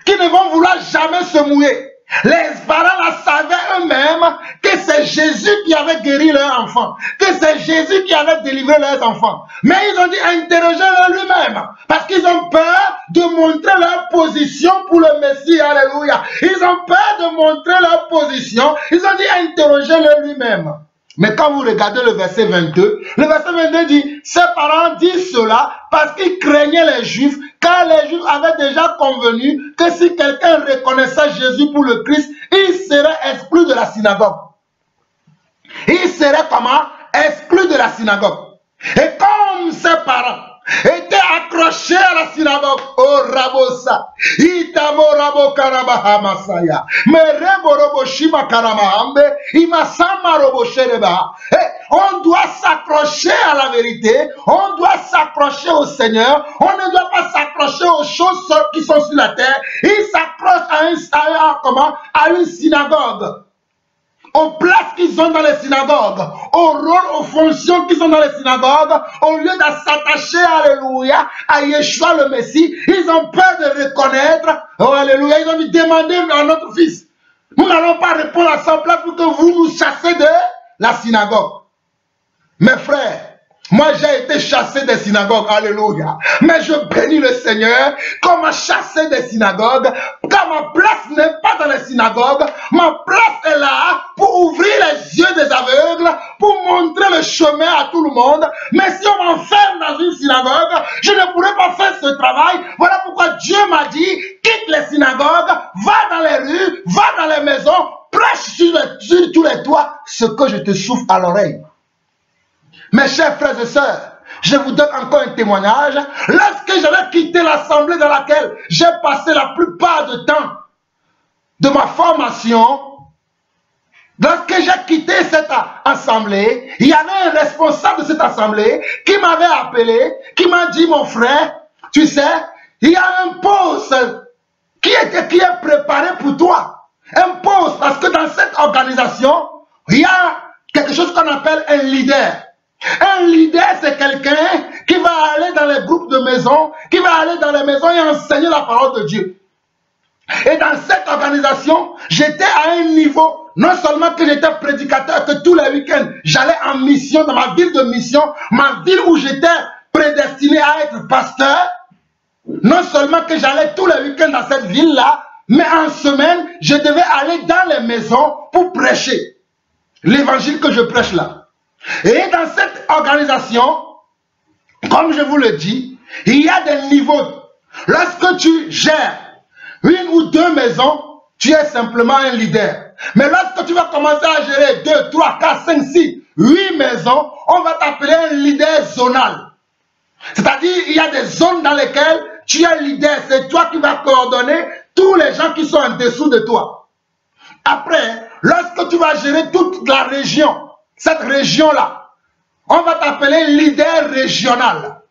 qui ne vont vouloir jamais se mouiller. Les parents la savaient eux-mêmes que c'est Jésus qui avait guéri leurs enfants, que c'est Jésus qui avait délivré leurs enfants. Mais ils ont dit interrogez-le lui-même, parce qu'ils ont peur de montrer leur position pour le Messie. Alléluia. Ils ont peur de montrer leur position. Ils ont dit interrogez-le lui-même. Mais quand vous regardez le verset 22, le verset 22 dit, ses parents disent cela parce qu'ils craignaient les Juifs, car les Juifs avaient déjà convenu que si quelqu'un reconnaissait Jésus pour le Christ, il serait exclu de la synagogue. Il serait comment? Exclu de la synagogue. Et comme ses parents étaient accrochés à la synagogue, oh Rabosa, Itamo Rabo Karabahamasaya, Merebo Robo Shima Karamahambe, Imasama Robo Shereba. On doit s'accrocher à la vérité, on doit s'accrocher au Seigneur, on ne doit pas s'accrocher aux choses qui sont sur la terre. Il s'accroche à une synagogue, aux places qu'ils ont dans les synagogues, au rôle, aux fonctions qu'ils ont dans les synagogues, au lieu de s'attacher, alléluia, à Yeshua le Messie, ils ont peur de reconnaître, oh alléluia, ils ont dit demander à notre fils. Nous n'allons pas répondre à sa place pour que vous nous chassez de la synagogue. Mes frères, moi j'ai été chassé des synagogues, alléluia. Mais je bénis le Seigneur qu'on m'a chassé des synagogues, car ma place n'est pas dans les synagogues, ma place est là pour ouvrir les yeux des aveugles, pour montrer le chemin à tout le monde. Mais si on m'enferme dans une synagogue, je ne pourrai pas faire ce travail. Voilà pourquoi Dieu m'a dit, quitte les synagogues, va dans les rues, va dans les maisons, prêche sur tous les toits ce que je te souffle à l'oreille. Mes chers frères et sœurs, je vous donne encore un témoignage. Lorsque j'avais quitté l'assemblée dans laquelle j'ai passé la plupart du temps de ma formation, lorsque j'ai quitté cette assemblée, il y avait un responsable de cette assemblée qui m'avait appelé, qui m'a dit, mon frère, tu sais, il y a un poste qui est préparé pour toi. Un poste, parce que dans cette organisation, il y a quelque chose qu'on appelle un leader. Un leader, c'est quelqu'un qui va aller dans les groupes de maisons, qui va aller dans les maisons et enseigner la parole de Dieu. Et dans cette organisation, j'étais à un niveau, non seulement que j'étais prédicateur, que tous les week-ends, j'allais en mission, dans ma ville de mission, ma ville où j'étais prédestiné à être pasteur. Non seulement que j'allais tous les week-ends dans cette ville-là, mais en semaine, je devais aller dans les maisons pour prêcher l'évangile que je prêche là. Et dans cette organisation, comme je vous le dis, il y a des niveaux. Lorsque tu gères une ou deux maisons, tu es simplement un leader. Mais lorsque tu vas commencer à gérer 2, 3, 4, 5, 6, 8 maisons, on va t'appeler un leader zonal. C'est-à-dire, il y a des zones dans lesquelles tu es leader. C'est toi qui vas coordonner tous les gens qui sont en dessous de toi. Après, lorsque tu vas gérer toute la région, cette région-là, on va t'appeler leader régional.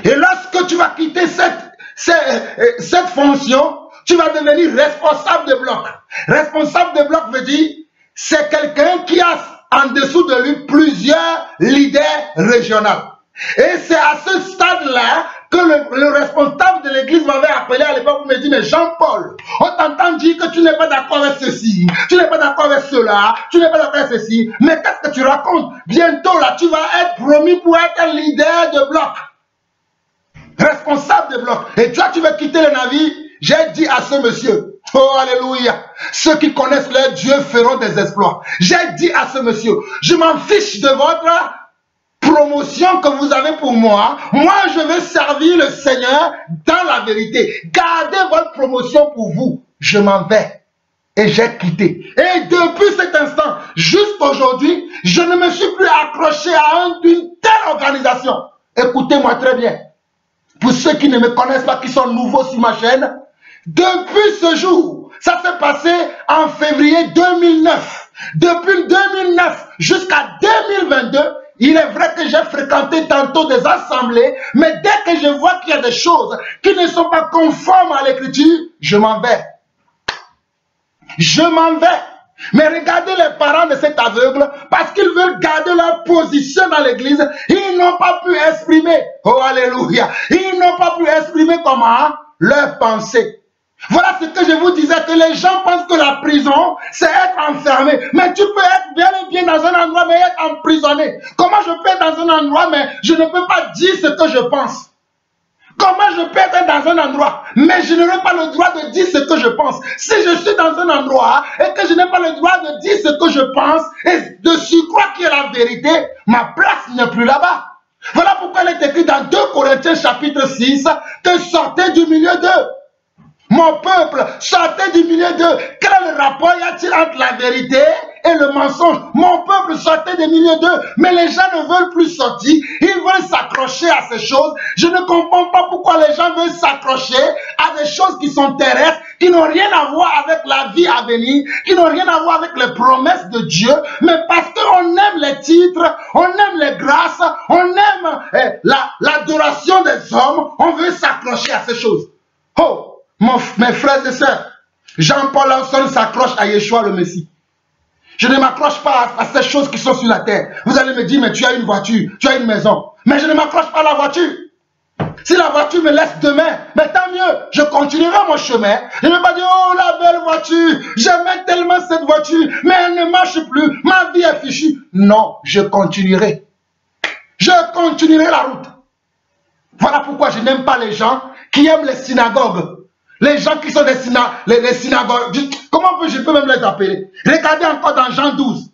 Et lorsque tu vas quitter cette fonction, tu vas devenir responsable de bloc. Responsable de bloc veut dire, c'est quelqu'un qui a en dessous de lui plusieurs leaders régionaux. Et c'est à ce stade-là que le responsable de l'église m'avait appelé à l'époque pour me dire, mais Jean-Paul, on t'entend dire que tu n'es pas d'accord avec ceci, tu n'es pas d'accord avec cela, tu n'es pas d'accord avec ceci, mais qu'est-ce que tu racontes? Bientôt là, tu vas être promis pour être un leader de bloc, responsable de bloc. Et toi, tu veux quitter le navire? J'ai dit à ce monsieur, oh alléluia, ceux qui connaissent leur Dieu feront des exploits. J'ai dit à ce monsieur, je m'en fiche de votre promotion que vous avez pour moi. Moi, je veux servir le Seigneur dans la vérité. Gardez votre promotion pour vous. Je m'en vais. Et j'ai quitté. Et depuis cet instant, jusqu'aujourd'hui, je ne me suis plus accroché à une telle organisation. Écoutez-moi très bien. Pour ceux qui ne me connaissent pas, qui sont nouveaux sur ma chaîne, Depuis ce jour, ça s'est passé en février 2009. Depuis 2009 jusqu'à 2022, il est vrai que j'ai fréquenté tantôt des assemblées, mais dès que je vois qu'il y a des choses qui ne sont pas conformes à l'écriture, je m'en vais. Je m'en vais. Mais regardez les parents de cet aveugle, parce qu'ils veulent garder leur position dans l'église, ils n'ont pas pu exprimer, oh alléluia, ils n'ont pas pu exprimer comment leur pensée. Voilà ce que je vous disais, que les gens pensent que la prison, c'est être enfermé. Mais tu peux être bien et bien dans un endroit, mais être emprisonné. Comment je peux être dans un endroit, mais je ne peux pas dire ce que je pense? Comment je peux être dans un endroit, mais je n'aurai pas le droit de dire ce que je pense? Si je suis dans un endroit et que je n'ai pas le droit de dire ce que je pense, et de surcroît qui est la vérité, ma place n'est plus là-bas. Voilà pourquoi il est écrit dans 2 Corinthiens chapitre 6, que sortez du milieu d'eux. Mon peuple, sortez du milieu d'eux. Quel est le rapport y a-t-il entre la vérité et le mensonge? Mon peuple, sortez du milieu d'eux. Mais les gens ne veulent plus sortir. Ils veulent s'accrocher à ces choses. Je ne comprends pas pourquoi les gens veulent s'accrocher à des choses qui sont terrestres, qui n'ont rien à voir avec la vie à venir, qui n'ont rien à voir avec les promesses de Dieu. Mais parce qu'on aime les titres, on aime les grâces, on aime l'adoration des hommes, on veut s'accrocher à ces choses. Oh! Mes frères et sœurs, Jean-Paul Lawson s'accroche à Yeshua le Messie. Je ne m'accroche pas à ces choses qui sont sur la terre. Vous allez me dire, mais tu as une voiture, tu as une maison. Mais je ne m'accroche pas à la voiture. Si la voiture me laisse demain, mais tant mieux, je continuerai mon chemin. Je ne vais pas dire, oh la belle voiture, j'aimais tellement cette voiture, mais elle ne marche plus, ma vie est fichue. Non, je continuerai. Je continuerai la route. Voilà pourquoi je n'aime pas les gens qui aiment les synagogues. Les gens qui sont les synagogues, comment je peux même les appeler? Regardez encore dans Jean 12.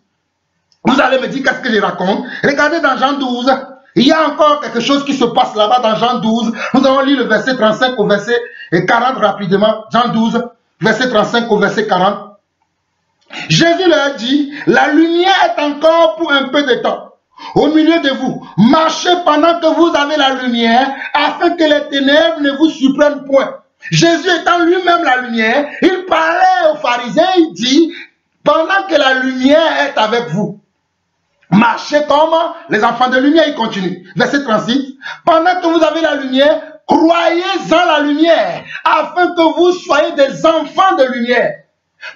Vous allez me dire qu'est-ce que je raconte. Regardez dans Jean 12. Il y a encore quelque chose qui se passe là-bas dans Jean 12. Nous allons lire le verset 35 au verset 40 rapidement. Jean 12, verset 35 au verset 40. Jésus leur dit, la lumière est encore pour un peu de temps au milieu de vous. Marchez pendant que vous avez la lumière, afin que les ténèbres ne vous surprennent point. Jésus étant lui-même la lumière, il parlait aux pharisiens, il dit, pendant que la lumière est avec vous, marchez comme les enfants de lumière, il continue. Verset 36, pendant que vous avez la lumière, croyez en la lumière, afin que vous soyez des enfants de lumière.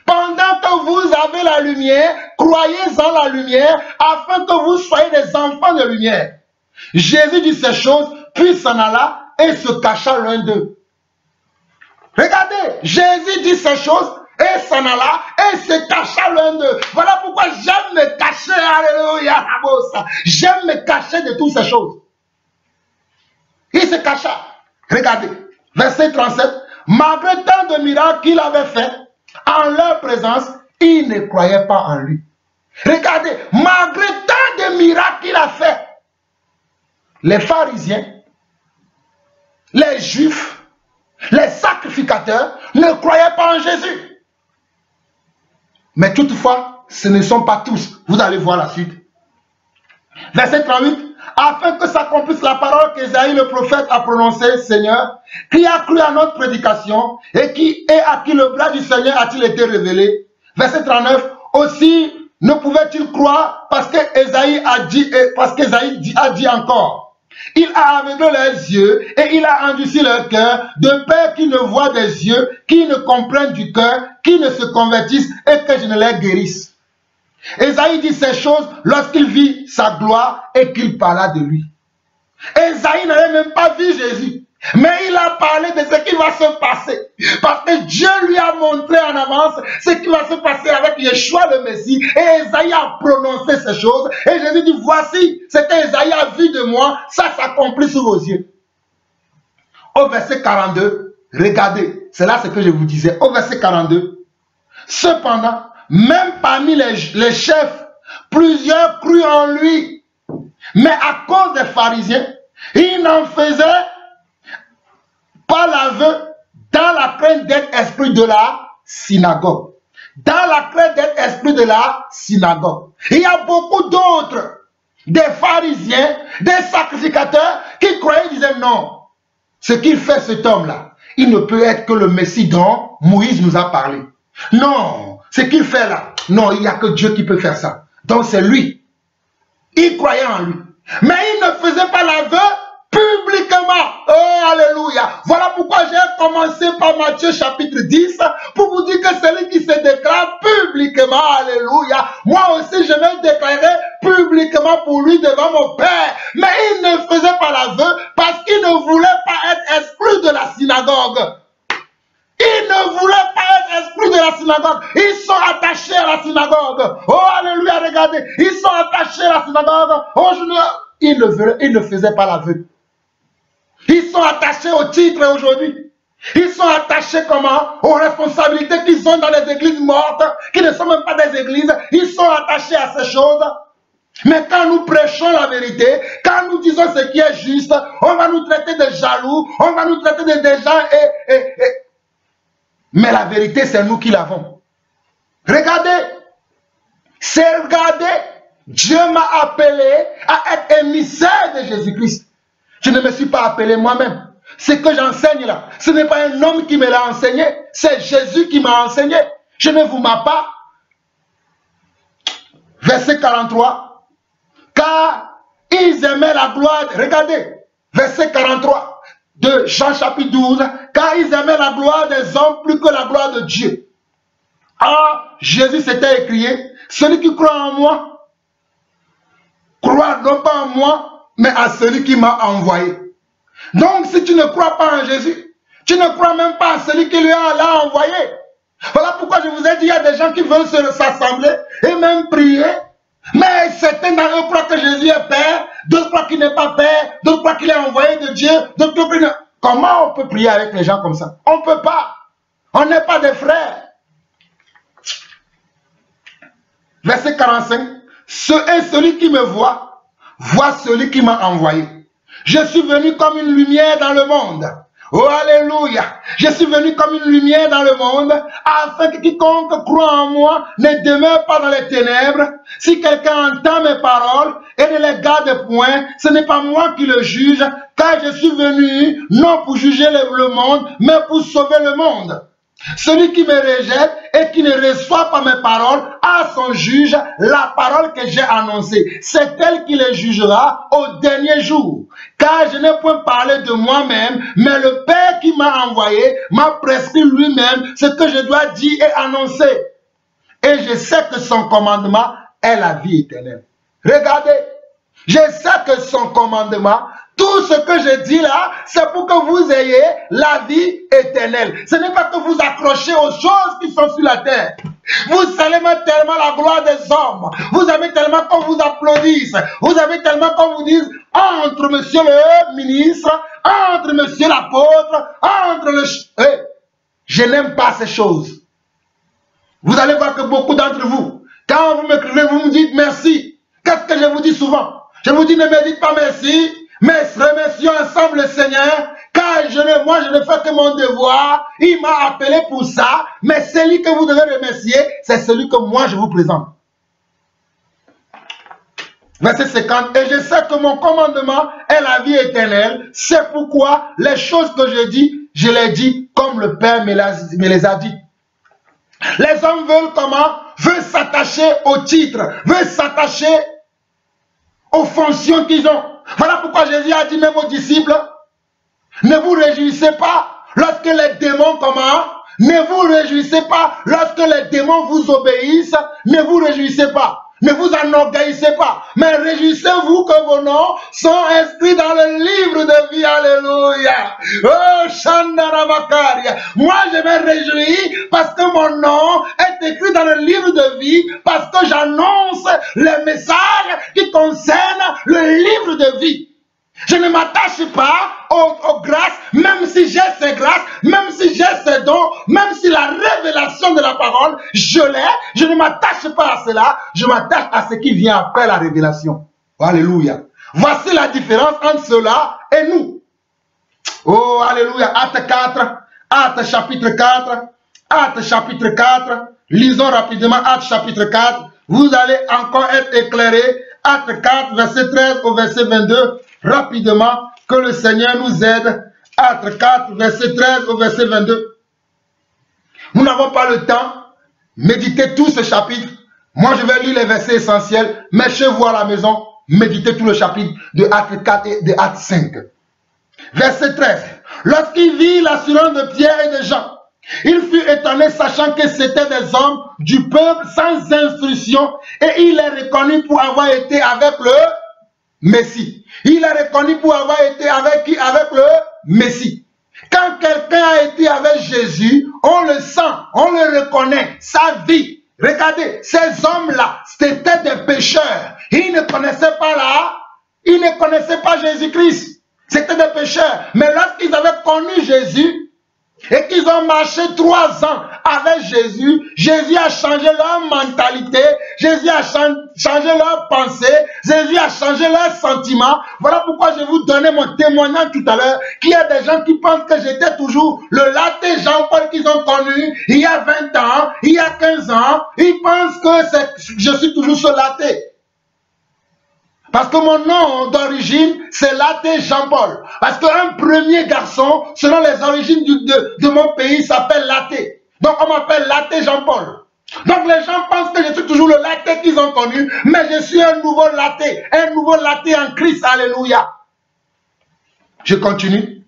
Pendant que vous avez la lumière, croyez en la lumière, afin que vous soyez des enfants de lumière. Jésus dit ces choses, puis s'en alla et se cacha l'un d'eux. Regardez, Jésus dit ces choses et s'en alla et se cacha l'un d'eux. Voilà pourquoi j'aime me cacher, alléluia, j'aime me cacher de toutes ces choses. Il se cacha. Regardez, verset 37, malgré tant de miracles qu'il avait fait, en leur présence, ils ne croyaient pas en lui. Regardez, malgré tant de miracles qu'il a fait, les pharisiens, les juifs, les sacrificateurs ne croyaient pas en Jésus. Mais toutefois, ce ne sont pas tous. Vous allez voir la suite. Verset 38. Afin que s'accomplisse la parole qu'Ésaïe le prophète a prononcée, Seigneur, qui a cru à notre prédication et à qui le bras du Seigneur a-t-il été révélé. Verset 39. Aussi ne pouvait-il croire parce qu'Ésaïe a dit encore. Il a aveuglé leurs yeux et il a endurci leur cœur, de peur qu'ils ne voient des yeux, qu'ils ne comprennent du cœur, qu'ils ne se convertissent et que je ne les guérisse. Ésaïe dit ces choses lorsqu'il vit sa gloire et qu'il parla de lui. Ésaïe n'avait même pas vu Jésus, mais il a parlé de ce qui va se passer. Parce que Dieu lui a montré en avance ce qui va se passer avec Yeshua le Messie. Et Ésaïe a prononcé ces choses. Et Jésus dit, voici ce qu'Ésaïe a vu de moi, ça s'accomplit sous vos yeux. Au verset 42, regardez, c'est là ce que je vous disais. Au verset 42, cependant, même parmi les chefs, plusieurs crurent en lui. Mais à cause des pharisiens, ils n'en faisaient pas l'aveu dans la crainte d'être esprit de la synagogue. Dans la crainte d'être esprit de la synagogue. Il y a beaucoup d'autres, des pharisiens, des sacrificateurs qui croyaient, disaient non. Ce qu'il fait cet homme-là, il ne peut être que le Messie dont Moïse nous a parlé. Non, ce qu'il fait là, non, il n'y a que Dieu qui peut faire ça. Donc c'est lui. Il croyait en lui. Mais il ne faisait pas l'aveu publiquement. Oh, alléluia. Voilà pourquoi j'ai commencé par Matthieu chapitre 10 pour vous dire que celui qui se déclare publiquement, alléluia, moi aussi je vais déclarer publiquement pour lui devant mon Père. Mais il ne faisait pas l'aveu parce qu'il ne voulait pas être exclu de la synagogue. Ils ne voulaient pas être exclus de la synagogue. Ils sont attachés à la synagogue. Oh, alléluia, regardez. Ils sont attachés à la synagogue. Aujourd'hui, ils ne faisaient pas l'aveu. Ils sont attachés au titre aujourd'hui. Ils sont attachés comment? Aux responsabilités qu'ils ont dans les églises mortes, qui ne sont même pas des églises. Ils sont attachés à ces choses. Mais quand nous prêchons la vérité, quand nous disons ce qui est juste, on va nous traiter de jaloux, on va nous traiter de gens mais la vérité, c'est nous qui l'avons. Regardez, Dieu m'a appelé à être émissaire de Jésus-Christ. Je ne me suis pas appelé moi-même. Ce que j'enseigne là, ce n'est pas un homme qui me l'a enseigné, c'est Jésus qui m'a enseigné. Je ne vous mens pas. Verset 43. Car ils aimaient la gloire. Regardez, verset 43. De Jean chapitre 12, car ils aimaient la gloire des hommes plus que la gloire de Dieu. Ah, Jésus s'était écrié, celui qui croit en moi, croit non pas en moi, mais à celui qui m'a envoyé. Donc si tu ne crois pas en Jésus, tu ne crois même pas à celui qui l'a envoyé. Voilà pourquoi je vous ai dit, il y a des gens qui veulent s'assembler et même prier. Mais certains d'entre eux croient que Jésus est Père, d'autres croient qu'il n'est pas Père, d'autres croient qu'il est envoyé de Dieu, d'autres croient qu'il... Comment on peut prier avec les gens comme ça? On ne peut pas. On n'est pas des frères. Verset 45. Celui qui me voit, voit celui qui m'a envoyé. Je suis venu comme une lumière dans le monde. Oh, alléluia. Je suis venu comme une lumière dans le monde, afin que quiconque croit en moi ne demeure pas dans les ténèbres. Si quelqu'un entend mes paroles et ne les garde point, ce n'est pas moi qui le juge, car je suis venu non pour juger le monde, mais pour sauver le monde. Celui qui me rejette et qui ne reçoit pas mes paroles a son juge la parole que j'ai annoncée. C'est elle qui les jugera au dernier jour. Car je n'ai point parlé de moi-même, mais le Père qui m'a envoyé m'a prescrit lui-même ce que je dois dire et annoncer. Et je sais que son commandement est la vie éternelle. Regardez, je sais que son commandement, tout ce que je dis là, c'est pour que vous ayez la vie éternelle. Ce n'est pas que vous accrochez aux choses qui sont sur la terre. Vous célébrez tellement la gloire des hommes. Vous avez tellement qu'on vous applaudisse. Vous avez tellement qu'on vous dise, entre monsieur le ministre, entre monsieur l'apôtre, entre le... je n'aime pas ces choses. Vous allez voir que beaucoup d'entre vous, quand vous m'écrivez, vous me dites merci. Qu'est-ce que je vous dis souvent? Je vous dis, ne me dites pas merci, mais remercions ensemble le Seigneur, car moi je ne fais que mon devoir. Il m'a appelé pour ça, mais celui que vous devez remercier, c'est celui que moi je vous présente. Verset 50. Et je sais que mon commandement est la vie éternelle. C'est pourquoi les choses que je dis, je les dis comme le Père me les a dit. Les hommes veulent comment? Veulent s'attacher au titre, veulent s'attacher aux fonctions qu'ils ont. Voilà pourquoi Jésus a dit même aux disciples, ne vous réjouissez pas lorsque les démons comment? Ne vous réjouissez pas lorsque les démons vous obéissent, ne vous réjouissez pas. Ne vous enorgueillissez pas, mais réjouissez-vous que vos noms sont inscrits dans le livre de vie. Alléluia. Oh, Shandarabakaria. Moi, je me réjouis parce que mon nom est écrit dans le livre de vie, parce que j'annonce les messages qui concernent le livre de vie. Je ne m'attache pas aux grâces, même si j'ai ces grâces, même si j'ai ces dons, même si la révélation de la parole, je l'ai, je ne m'attache pas à cela, je m'attache à ce qui vient après la révélation. Alléluia. Voici la différence entre cela et nous. Oh, alléluia. Acte 4, Acte chapitre 4, Acte chapitre 4. Lisons rapidement Acte chapitre 4. Vous allez encore être éclairés. Acte 4, verset 13 au verset 22. Rapidement, que le Seigneur nous aide Actes 4, verset 13 au verset 22. Nous n'avons pas le temps. Méditez tout ce chapitre. Moi, je vais lire les versets essentiels. Mais chez vous à la maison, méditez tout le chapitre de Actes 4 et de Actes 5. Verset 13. Lorsqu'il vit l'assurance de Pierre et de Jean, il fut étonné sachant que c'étaient des hommes du peuple sans instruction et il les reconnut pour avoir été avec le Messie. Il est reconnu pour avoir été avec qui? Avec le Messie. Quand quelqu'un a été avec Jésus, on le sent, on le reconnaît, sa vie. Regardez, ces hommes-là, c'était des pécheurs. Ils ne connaissaient pas Jésus-Christ. C'était des pécheurs. Mais lorsqu'ils avaient connu Jésus, et qu'ils ont marché 3 ans avec Jésus, Jésus a changé leur mentalité, Jésus a changé leur pensée, Jésus a changé leurs sentiments. Voilà pourquoi je vous donnais mon témoignage tout à l'heure, qu'il y a des gens qui pensent que j'étais toujours le laté Jean-Paul qu'ils ont connu il y a 20 ans, il y a 15 ans. Ils pensent que je suis toujours ce laté. Parce que mon nom d'origine, c'est Laté Jean-Paul. Parce qu'un premier garçon, selon les origines de mon pays, s'appelle Laté. Donc on m'appelle Laté Jean-Paul. Donc les gens pensent que je suis toujours le Laté qu'ils ont connu, mais je suis un nouveau Laté en Christ. Alléluia. Je continue.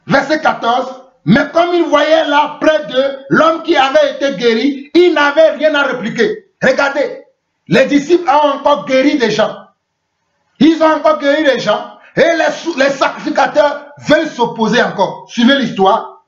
Verset 14. Mais comme il voyait là près d'eux l'homme qui avait été guéri, il n'avait rien à répliquer. Regardez. Les disciples ont encore guéri des gens. Ils ont encore guéri des gens. Et les sacrificateurs veulent s'opposer encore. Suivez l'histoire.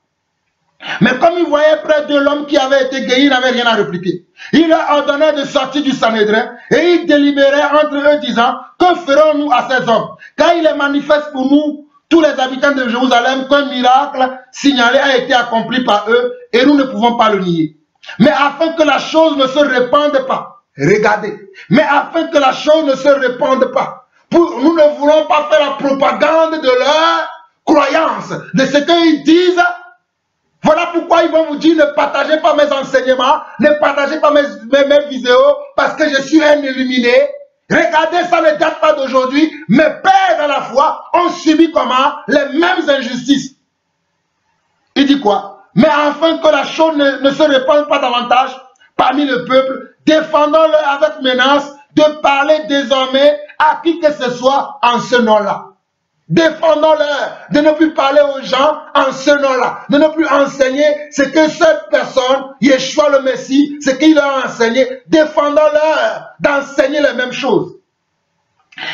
Mais comme ils voyaient près de l'homme qui avait été guéri, il n'avait rien à répliquer. Il leur ordonnait de sortir du Sanhédrin et ils délibéraient entre eux disant, que ferons-nous à ces hommes? Car il est manifeste pour nous, tous les habitants de Jérusalem, qu'un miracle signalé a été accompli par eux et nous ne pouvons pas le nier. Mais afin que la chose ne se répande pas, regardez, mais afin que la chose ne se répande pas, nous ne voulons pas faire la propagande de leur croyance, de ce qu'ils disent. Voilà pourquoi ils vont vous dire, ne partagez pas mes enseignements, ne partagez pas mes vidéos, parce que je suis un illuminé. Regardez, ça ne date pas d'aujourd'hui. Mes pères dans la foi ont subi comment? Les mêmes injustices. Il dit quoi? Mais afin que la chose ne se répande pas davantage parmi le peuple, défendons-le avec menace de parler désormais à qui que ce soit en ce nom-là. Défendons-le de ne plus parler aux gens en ce nom-là, de ne plus enseigner ce que cette personne, Yeshua le Messie, ce qu'il leur a enseigné. Défendons-le d'enseigner les mêmes choses.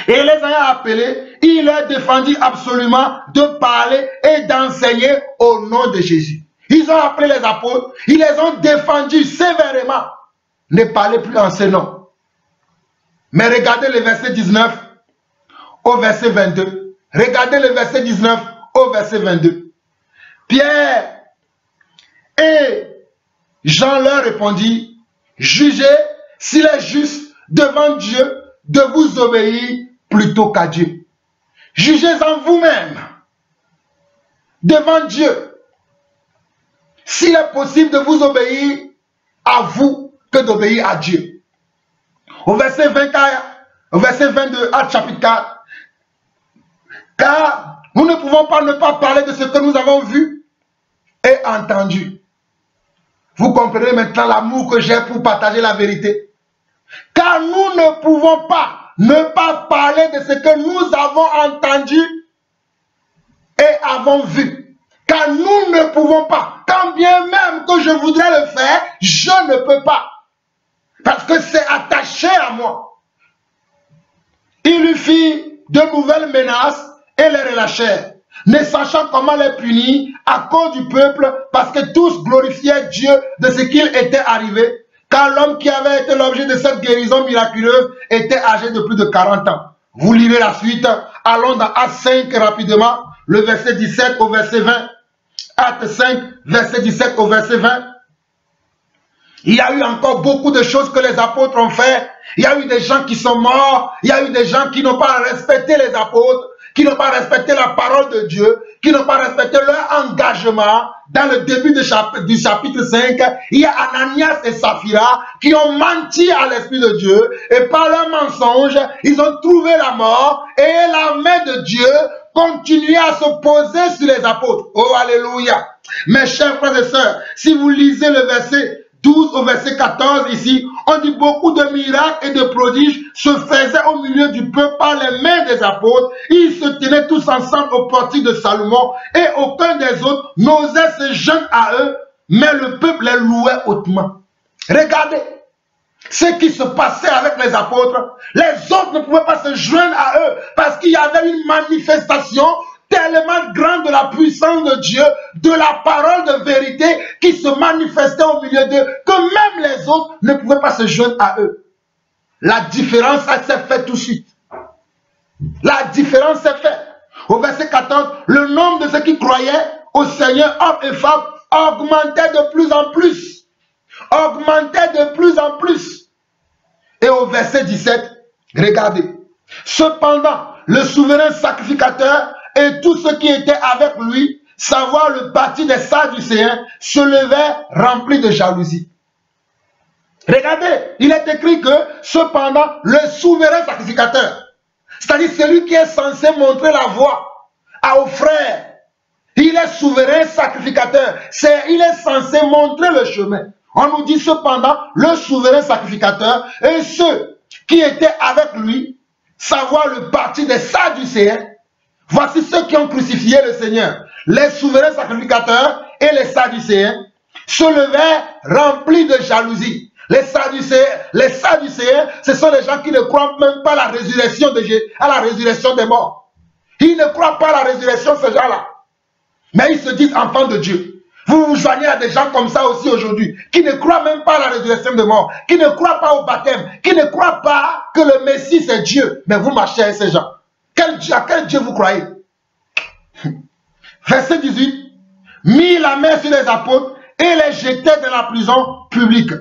Et les ayant appelés, il leur défendit absolument de parler et d'enseigner au nom de Jésus. Ils ont appelé les apôtres, ils les ont défendus sévèrement. Ne parlez plus en ce nom. Mais regardez le verset 19 au verset 22. Regardez le verset 19 au verset 22. Pierre et Jean leur répondit, jugez s'il est juste devant Dieu de vous obéir plutôt qu'à Dieu. Jugez en vous-même devant Dieu s'il est possible de vous obéir à vous que d'obéir à Dieu. Au verset 24, au verset 22, Actes chapitre 4, car nous ne pouvons pas ne pas parler de ce que nous avons vu et entendu. Vous comprenez maintenant l'amour que j'ai pour partager la vérité. Car nous ne pouvons pas ne pas parler de ce que nous avons entendu et avons vu. Car nous ne pouvons pas, quand bien même que je voudrais le faire, je ne peux pas. Parce que c'est attaché à moi. Il lui fit de nouvelles menaces et les relâchèrent, ne sachant comment les punir à cause du peuple, parce que tous glorifiaient Dieu de ce qu'il était arrivé, car l'homme qui avait été l'objet de cette guérison miraculeuse était âgé de plus de 40 ans. Vous lirez la suite. Allons dans Actes 5 rapidement, le verset 17 au verset 20. Actes 5, verset 17 au verset 20. Il y a eu encore beaucoup de choses que les apôtres ont fait. Il y a eu des gens qui sont morts. Il y a eu des gens qui n'ont pas respecté les apôtres, qui n'ont pas respecté la parole de Dieu, qui n'ont pas respecté leur engagement. Dans le début du chapitre 5, il y a Ananias et Saphira qui ont menti à l'Esprit de Dieu et par leur mensonge, ils ont trouvé la mort et la main de Dieu continuait à se poser sur les apôtres. Oh, alléluia! Mes chers frères et sœurs, si vous lisez le verset 12 au verset 14 ici, on dit beaucoup de miracles et de prodiges se faisaient au milieu du peuple par les mains des apôtres. Ils se tenaient tous ensemble au portique de Salomon et aucun des autres n'osait se joindre à eux, mais le peuple les louait hautement. Regardez ce qui se passait avec les apôtres. Les autres ne pouvaient pas se joindre à eux parce qu'il y avait une manifestation tellement grande de la puissance de Dieu, de la parole de vérité qui se manifestait au milieu d'eux, que même les autres ne pouvaient pas se joindre à eux. La différence s'est faite tout de suite. La différence s'est faite. Au verset 14, le nombre de ceux qui croyaient au Seigneur, hommes et femmes, augmentait de plus en plus. Augmentait de plus en plus. Et au verset 17, regardez. Cependant, le souverain sacrificateur et tous ceux qui étaient avec lui, savoir le parti des Sadducéens, se levaient remplis de jalousie. Regardez, il est écrit que, cependant, le souverain sacrificateur, c'est-à-dire celui qui est censé montrer la voie aux frères, il est souverain sacrificateur, il est censé montrer le chemin. On nous dit cependant, le souverain sacrificateur et ceux qui étaient avec lui, savoir le parti des Sadducéens, voici ceux qui ont crucifié le Seigneur. Les souverains sacrificateurs et les Sadducéens se levaient remplis de jalousie. Les Sadducéens, ce sont les gens qui ne croient même pas à la résurrection de Jésus, à la résurrection des morts. Ils ne croient pas à la résurrection, ces gens-là. Mais ils se disent enfants de Dieu. Vous vous joignez à des gens comme ça aussi aujourd'hui, qui ne croient même pas à la résurrection des morts, qui ne croient pas au baptême, qui ne croient pas que le Messie c'est Dieu. Mais vous marchez avec ces gens. À quel Dieu vous croyez? Verset 18. Mit la main sur les apôtres et les jetait dans la prison publique.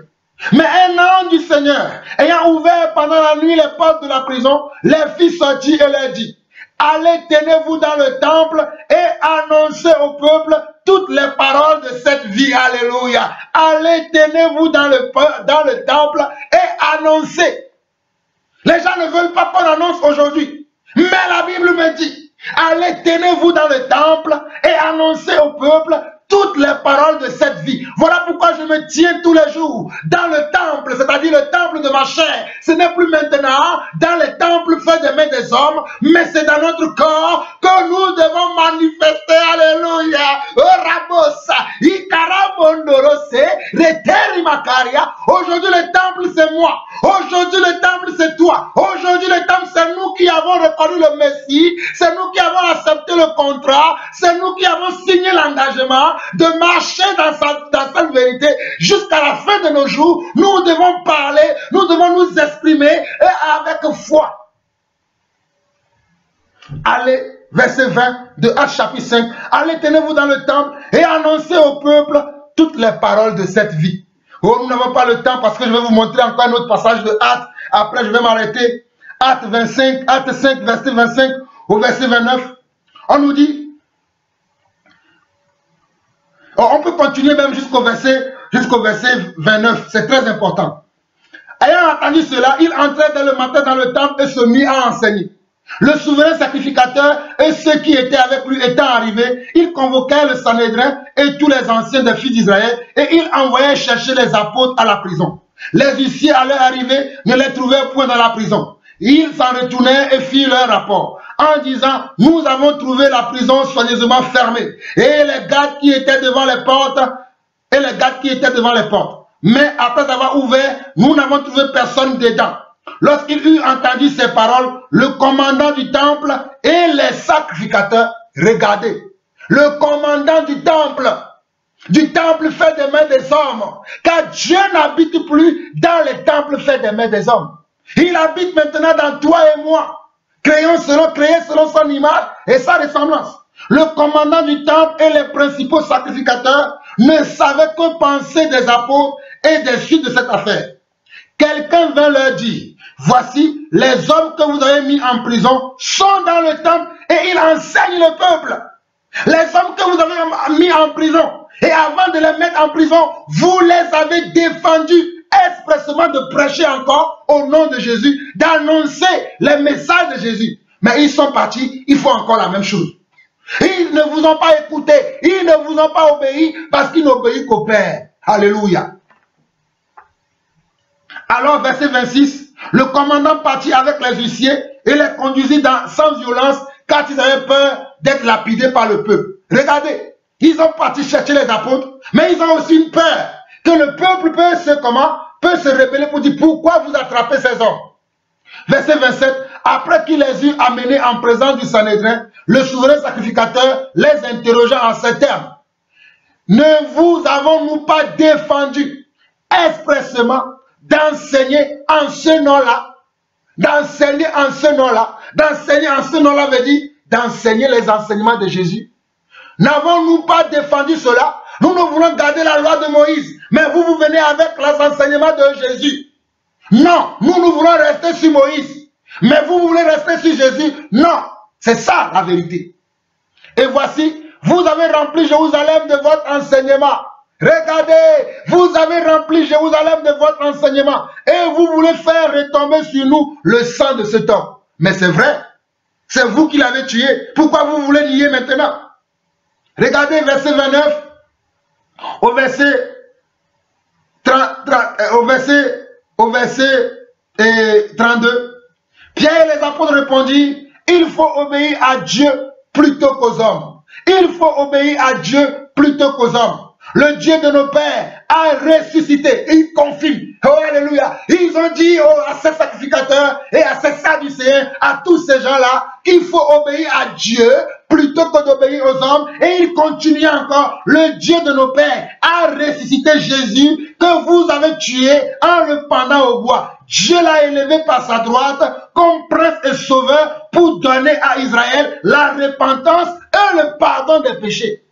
Mais un ange du Seigneur, ayant ouvert pendant la nuit les portes de la prison, les fit sortir et leur dit: allez, tenez-vous dans le temple et annoncez au peuple toutes les paroles de cette vie. Alléluia. Allez, tenez-vous dans le temple et annoncez. Les gens ne veulent pas qu'on annonce aujourd'hui. Mais la Bible me dit, allez, tenez-vous dans le temple et annoncez au peuple toutes les paroles de cette vie. Voilà pourquoi je me tiens tous les jours dans le temple, c'est-à-dire le temple de ma chair. Ce n'est plus maintenant dans les temples faits des mains des hommes, mais c'est dans notre corps que nous devons manifester. Alléluia. Aujourd'hui le temple c'est moi. Aujourd'hui le temple c'est toi. Aujourd'hui le temple c'est nous qui avons reconnu le Messie. C'est nous qui avons accepté le contrat. C'est nous qui avons signé l'engagement de marcher dans cette vérité jusqu'à la fin de nos jours. Nous devons parler, nous devons nous exprimer avec foi. Allez, verset 20 de Actes chapitre 5. Allez, tenez-vous dans le temple et annoncez au peuple toutes les paroles de cette vie. Oh, nous n'avons pas le temps parce que je vais vous montrer encore un autre passage de Actes. Après, je vais m'arrêter. Actes 5, verset 25 au verset 29. On nous dit, on peut continuer même jusqu'au verset 29, c'est très important. Ayant entendu cela, il entrait dès le matin dans le temple et se mit à enseigner. Le souverain sacrificateur et ceux qui étaient avec lui étant arrivés, il convoquait le Sanhédrin et tous les anciens des fils d'Israël et il envoyait chercher les apôtres à la prison. Les huissiers à leur arrivée ne les trouvaient point dans la prison. Ils s'en retournaient et firent leur rapport en disant: nous avons trouvé la prison soigneusement fermée et les gardes qui étaient devant les portes mais après avoir ouvert, nous n'avons trouvé personne dedans. Lorsqu'il eut entendu ces paroles, le commandant du temple et les sacrificateurs, regardez, le commandant du temple fait des mains des hommes, car Dieu n'habite plus dans les temples faits des mains des hommes. Il habite maintenant dans toi et moi, créé selon son image et sa ressemblance. Le commandant du temple et les principaux sacrificateurs ne savaient que penser des apôtres et des suites de cette affaire. Quelqu'un vint leur dire: voici, les hommes que vous avez mis en prison sont dans le temple et ils enseignent le peuple. Les hommes que vous avez mis en prison, et avant de les mettre en prison, vous les avez défendus expressément de prêcher encore au nom de Jésus, d'annoncer les messages de Jésus. Mais ils sont partis, ils font encore la même chose. Ils ne vous ont pas écouté, ils ne vous ont pas obéi parce qu'ils n'obéissent qu'au Père. Alléluia. Alors, verset 26, le commandant partit avec les huissiers et les conduisit sans violence, car ils avaient peur d'être lapidés par le peuple. Regardez, ils ont parti chercher les apôtres, mais ils ont aussi une peur que le peuple peut se rebeller pour dire pourquoi vous attrapez ces hommes. Verset 27, après qu'il les eut amenés en présence du Sanhédrin, le souverain sacrificateur les interrogea en ces termes. Ne vous avons-nous pas défendu expressément d'enseigner en ce nom-là? D'enseigner en ce nom-là. D'enseigner en ce nom-là veut dire d'enseigner les enseignements de Jésus. N'avons-nous pas défendu cela? Nous voulons garder la loi de Moïse, mais vous venez avec les enseignements de Jésus. Non, nous voulons rester sur Moïse, mais vous voulez rester sur Jésus. Non, c'est ça la vérité. Et voici, vous avez rempli Jérusalem de votre enseignement. Regardez, vous avez rempli Jérusalem de votre enseignement et vous voulez faire retomber sur nous le sang de cet homme. Mais c'est vrai, c'est vous qui l'avez tué. Pourquoi vous voulez nier maintenant? Regardez verset 29 au verset 32. Pierre et les apôtres répondirent, il faut obéir à Dieu plutôt qu'aux hommes. Il faut obéir à Dieu plutôt qu'aux hommes. Le Dieu de nos pères a ressuscité. Il confirme. Oh, alléluia. Ils ont dit à ces sacrificateurs et à ces sadducéens, à tous ces gens-là, qu'il faut obéir à Dieu plutôt que d'obéir aux hommes. Et il continue encore. Le Dieu de nos pères a ressuscité Jésus que vous avez tué en le pendant au bois. Dieu l'a élevé par sa droite comme prince et sauveur pour donner à Israël la repentance et le pardon des péchés.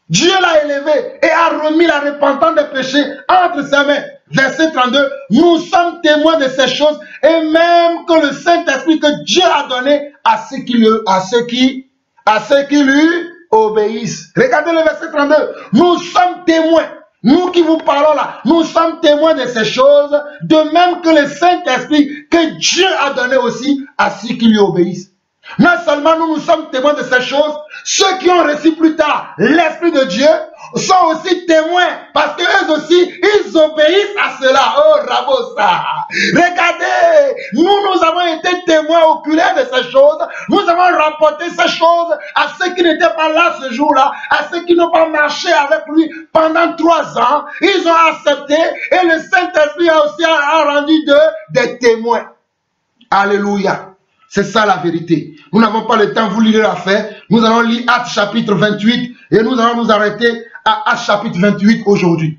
Dieu l'a élevé et a remis la repentance des péchés entre ses mains. Verset 32, nous sommes témoins de ces choses et même que le Saint-Esprit que Dieu a donné à ceux qui lui obéissent. Regardez le verset 32, nous sommes témoins. Nous qui vous parlons là, nous sommes témoins de ces choses, de même que le Saint-Esprit que Dieu a donné aussi à ceux qui lui obéissent. Non seulement nous sommes témoins de ces choses, ceux qui ont reçu plus tard l'Esprit de Dieu sont aussi témoins parce qu'eux aussi, ils obéissent à cela. Oh, Rabosa! Regardez, nous avons été témoins oculaires de ces choses. Nous avons rapporté ces choses à ceux qui n'étaient pas là ce jour-là, à ceux qui n'ont pas marché avec lui pendant 3 ans. Ils ont accepté et le Saint-Esprit a aussi rendu d'eux des témoins. Alléluia. C'est ça la vérité. Nous n'avons pas le temps, vous lirez l'affaire. Nous allons lire Actes chapitre 28 et nous allons nous arrêter à Actes chapitre 28 aujourd'hui.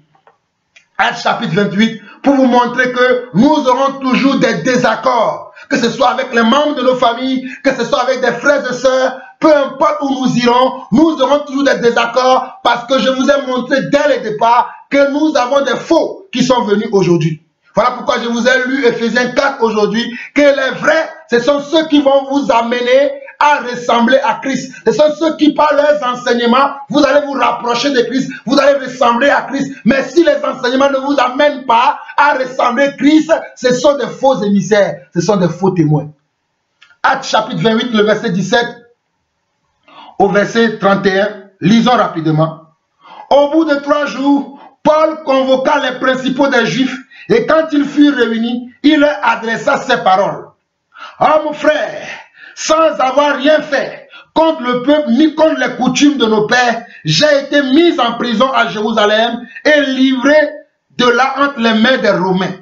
Actes chapitre 28 pour vous montrer que nous aurons toujours des désaccords. Que ce soit avec les membres de nos familles, que ce soit avec des frères et sœurs, peu importe où nous irons, nous aurons toujours des désaccords parce que je vous ai montré dès le départ que nous avons des faux qui sont venus aujourd'hui. Voilà pourquoi je vous ai lu Ephésiens 4 aujourd'hui, que les vrais, ce sont ceux qui vont vous amener à ressembler à Christ. Ce sont ceux qui, par leurs enseignements, vous allez vous rapprocher de Christ, vous allez ressembler à Christ. Mais si les enseignements ne vous amènent pas à ressembler à Christ, ce sont des faux émissaires, ce sont des faux témoins. Actes chapitre 28, le verset 17 au verset 31, lisons rapidement. Au bout de 3 jours, Paul convoqua les principaux des Juifs et quand ils furent réunis, il leur adressa ces paroles. « Ah mon frère, sans avoir rien fait contre le peuple ni contre les coutumes de nos pères, j'ai été mis en prison à Jérusalem et livré de là entre les mains des Romains.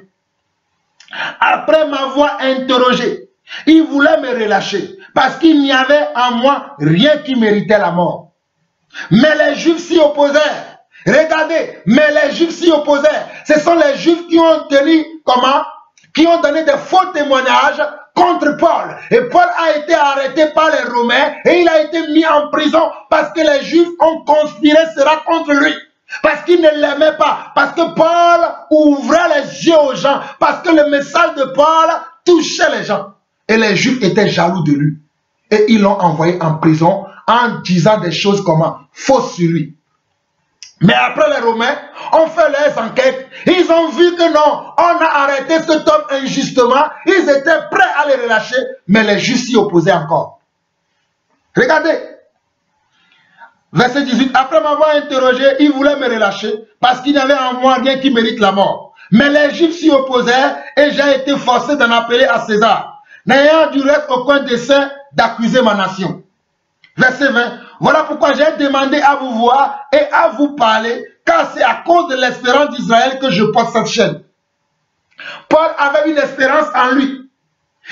Après m'avoir interrogé, ils voulaient me relâcher parce qu'il n'y avait en moi rien qui méritait la mort. Mais les Juifs s'y opposèrent. Regardez, mais les Juifs s'y opposèrent. Ce sont les Juifs qui ont tenu, qui ont donné des faux témoignages contre Paul. Et Paul a été arrêté par les Romains et il a été mis en prison parce que les Juifs ont conspiré cela contre lui. Parce qu'ils ne l'aimaient pas. Parce que Paul ouvrait les yeux aux gens. Parce que le message de Paul touchait les gens. Et les Juifs étaient jaloux de lui. Et ils l'ont envoyé en prison en disant des choses comment fausses sur lui. Mais après les Romains ont fait leurs enquêtes. Ils ont vu que non, on a arrêté cet homme injustement. Ils étaient prêts à les relâcher. Mais les Juifs s'y opposaient encore. Regardez. Verset 18. Après m'avoir interrogé, ils voulaient me relâcher parce qu'il n'y avait en moi rien qui mérite la mort. Mais les Juifs s'y opposaient et j'ai été forcé d'en appeler à César, n'ayant du reste aucun dessein d'accuser ma nation. Verset 20. Voilà pourquoi j'ai demandé à vous voir et à vous parler, car c'est à cause de l'espérance d'Israël que je porte cette chaîne. Paul avait une espérance en lui.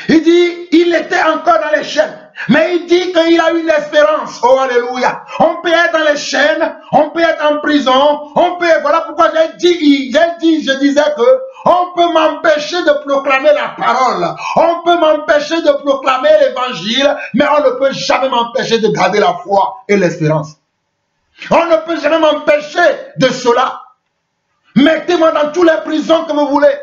Il dit, il était encore dans les chaînes. Mais il dit qu'il a une espérance. Oh, alléluia. On peut être dans les chaînes, on peut être en prison, on peut... Voilà pourquoi je disais que on peut m'empêcher de proclamer la parole. On peut m'empêcher de proclamer l'évangile, mais on ne peut jamais m'empêcher de garder la foi et l'espérance. On ne peut jamais m'empêcher de cela. Mettez-moi dans toutes les prisons que vous voulez.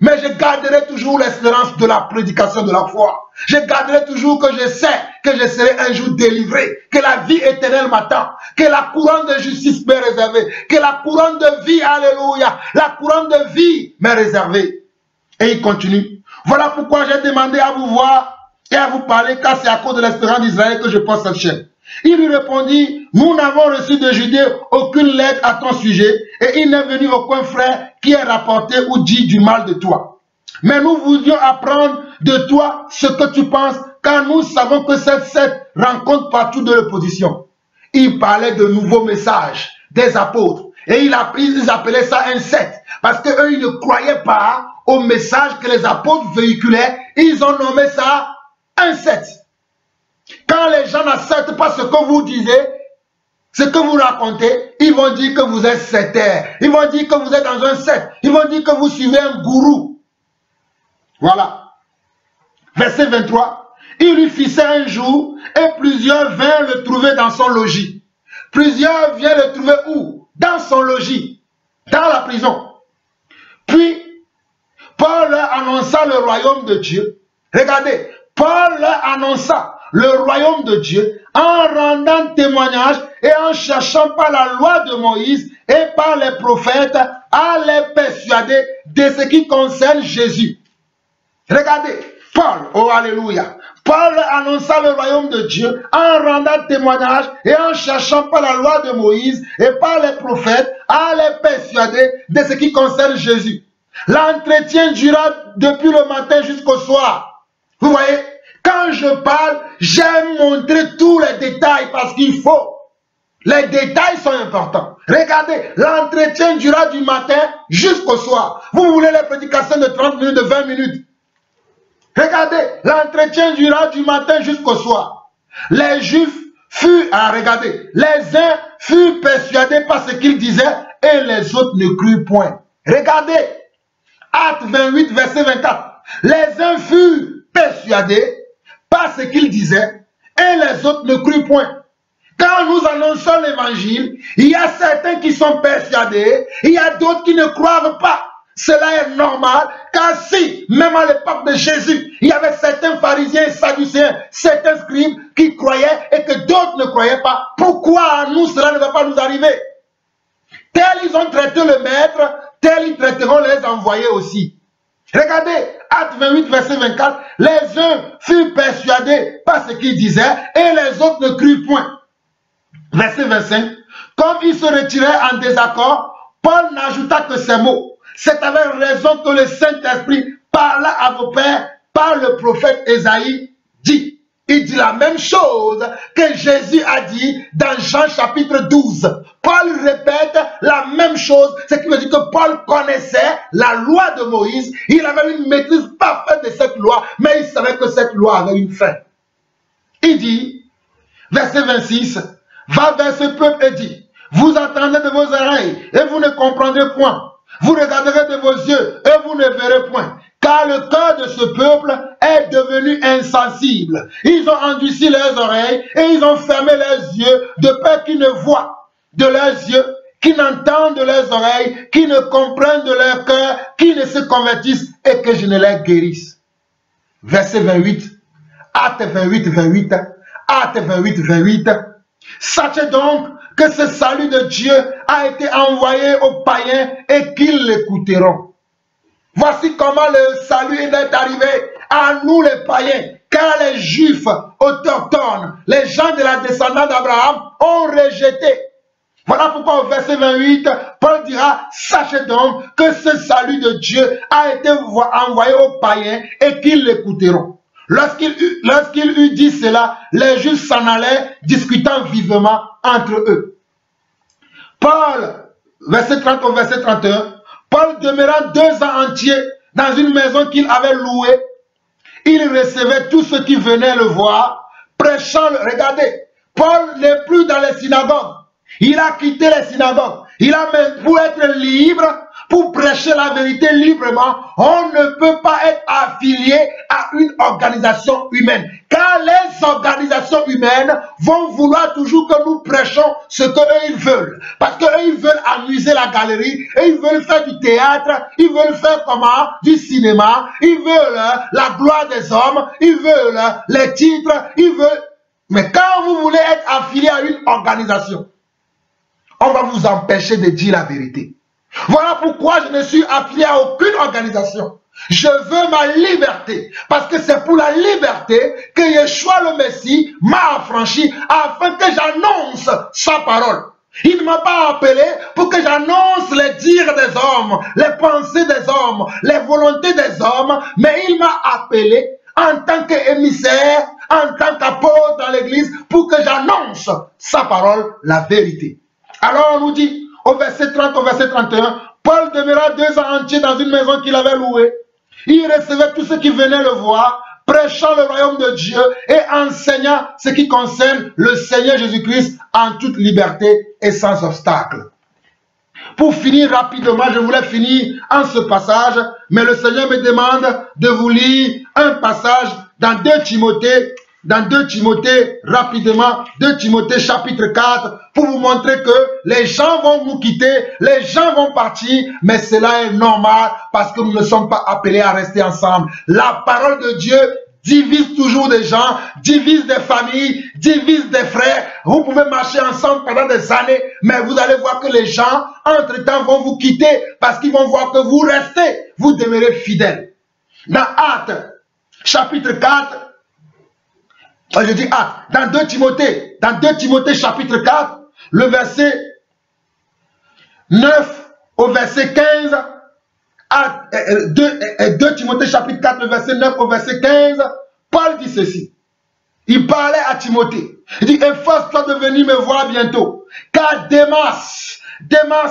Mais je garderai toujours l'espérance de la prédication de la foi. Je garderai toujours que je sais que je serai un jour délivré, que la vie éternelle m'attend, que la couronne de justice m'est réservée, que la couronne de vie, alléluia, la couronne de vie m'est réservée. Et il continue. Voilà pourquoi j'ai demandé à vous voir et à vous parler, car c'est à cause de l'espérance d'Israël que je porte cette chaîne. Il lui répondit, nous n'avons reçu de Judée aucune lettre à ton sujet, et il n'est venu aucun frère qui ait rapporté ou dit du mal de toi. Mais nous voulions apprendre de toi ce que tu penses, car nous savons que cette secte rencontre partout de l'opposition. Il parlait de nouveaux messages des apôtres, et ils appelaient ça un secte, parce qu'eux, ils ne croyaient pas au message que les apôtres véhiculaient, ils ont nommé ça un secte. Quand les gens n'acceptent pas ce que vous disiez, ce que vous racontez, ils vont dire que vous êtes sectaire. Ils vont dire que vous êtes dans un secte. Ils vont dire que vous suivez un gourou. Voilà. Verset 23. Il lui fixait un jour et plusieurs vinrent le trouver dans son logis. Plusieurs viennent le trouver où? Dans son logis. Dans la prison. Puis, Paul leur annonça le royaume de Dieu. Regardez, Paul leur annonça le royaume de Dieu en rendant témoignage et en cherchant par la loi de Moïse et par les prophètes à les persuader de ce qui concerne Jésus. Regardez, Paul, oh alléluia, Paul annonça le royaume de Dieu en rendant témoignage et en cherchant par la loi de Moïse et par les prophètes à les persuader de ce qui concerne Jésus. L'entretien dura depuis le matin jusqu'au soir. Vous voyez? Quand je parle, j'aime montrer tous les détails parce qu'il faut. Les détails sont importants. Regardez, l'entretien dura du matin jusqu'au soir. Vous voulez les prédications de 30 minutes, de 20 minutes. Regardez, l'entretien dura du matin jusqu'au soir. Les Juifs furent, regardez, les uns furent persuadés par ce qu'ils disaient et les autres ne crurent point. Regardez, Acte 28, verset 24. Les uns furent persuadés par ce qu'ils disaient, et les autres ne crurent point. Quand nous annonçons l'évangile, il y a certains qui sont persuadés, il y a d'autres qui ne croient pas. Cela est normal, car si, même à l'époque de Jésus, il y avait certains pharisiens et sadducéens, certains scribes qui croyaient et que d'autres ne croyaient pas, pourquoi à nous cela ne va pas nous arriver? Tel ils ont traité le maître, tel ils traiteront les envoyés aussi. Regardez, Acte 28, verset 24, les uns furent persuadés par ce qu'ils disaient et les autres ne crurent point. Verset 25, comme ils se retiraient en désaccord, Paul n'ajouta que ces mots. C'est avec raison que le Saint-Esprit parla à vos pères par le prophète Ésaïe, dit. Il dit la même chose que Jésus a dit dans Jean chapitre 12. Paul répète la même chose, ce qui veut dire que Paul connaissait la loi de Moïse. Il avait une maîtrise parfaite de cette loi, mais il savait que cette loi avait une fin. Il dit, verset 26, va vers ce peuple et dit, vous entendrez de vos oreilles et vous ne comprendrez point. Vous regarderez de vos yeux et vous ne verrez point. Car le cœur de ce peuple est devenu insensible. Ils ont endurci leurs oreilles et ils ont fermé leurs yeux de peur qu'ils ne voient, de leurs yeux qui n'entendent de leurs oreilles, qui ne comprennent de leur cœur, qui ne se convertissent et que je ne les guérisse. Verset 28, Acte 28, 28, Acte 28, 28. Sachez donc que ce salut de Dieu a été envoyé aux païens et qu'ils l'écouteront. Voici comment le salut est arrivé à nous les païens, car les juifs autochtones, les gens de la descendance d'Abraham ont rejeté. Voilà pourquoi au verset 28, Paul dira, sachez donc que ce salut de Dieu a été envoyé aux païens et qu'ils l'écouteront. Lorsqu'il eut dit cela, les Juifs s'en allaient, discutant vivement entre eux. Paul, verset 30 au verset 31, Paul demeura 2 ans entiers dans une maison qu'il avait louée. Il recevait tous ceux qui venaient le voir, prêchant. Regardez, Paul n'est plus dans les synagogues. Il a quitté les synagogues. Il a même, pour être libre, pour prêcher la vérité librement, on ne peut pas être affilié à une organisation humaine. Car les organisations humaines vont vouloir toujours que nous prêchons ce qu'eux ils veulent. Parce qu'eux ils veulent amuser la galerie, et ils veulent faire du théâtre, ils veulent faire comment? Du cinéma, ils veulent la gloire des hommes, ils veulent les titres, ils veulent... Mais quand vous voulez être affilié à une organisation, on va vous empêcher de dire la vérité. Voilà pourquoi je ne suis affilié à aucune organisation. Je veux ma liberté. Parce que c'est pour la liberté que Yeshua le Messie m'a affranchi afin que j'annonce sa parole. Il ne m'a pas appelé pour que j'annonce les dires des hommes, les pensées des hommes, les volontés des hommes, mais il m'a appelé en tant qu'émissaire, en tant qu'apôtre dans l'église, pour que j'annonce sa parole, la vérité. Alors on nous dit, au verset 30, au verset 31, Paul demeura 2 ans entiers dans une maison qu'il avait louée. Il recevait tous ceux qui venaient le voir, prêchant le royaume de Dieu et enseignant ce qui concerne le Seigneur Jésus-Christ en toute liberté et sans obstacle. Pour finir rapidement, je voulais finir en ce passage, mais le Seigneur me demande de vous lire un passage dans 2 Timothée. Dans 2 Timothée, rapidement, 2 Timothée chapitre 4, pour vous montrer que les gens vont nous quitter, les gens vont partir, mais cela est normal parce que nous ne sommes pas appelés à rester ensemble. La parole de Dieu divise toujours des gens, divise des familles, divise des frères. Vous pouvez marcher ensemble pendant des années, mais vous allez voir que les gens, entre-temps, vont vous quitter parce qu'ils vont voir que vous restez, vous demeurez fidèles. Dans Actes, chapitre 4, je dis dans 2 Timothée chapitre 4, le verset 9 au verset 15, 2 Timothée chapitre 4, le verset 9 au verset 15, Paul dit ceci. Il parlait à Timothée. Il dit, efforce-toi de venir me voir bientôt, car Démas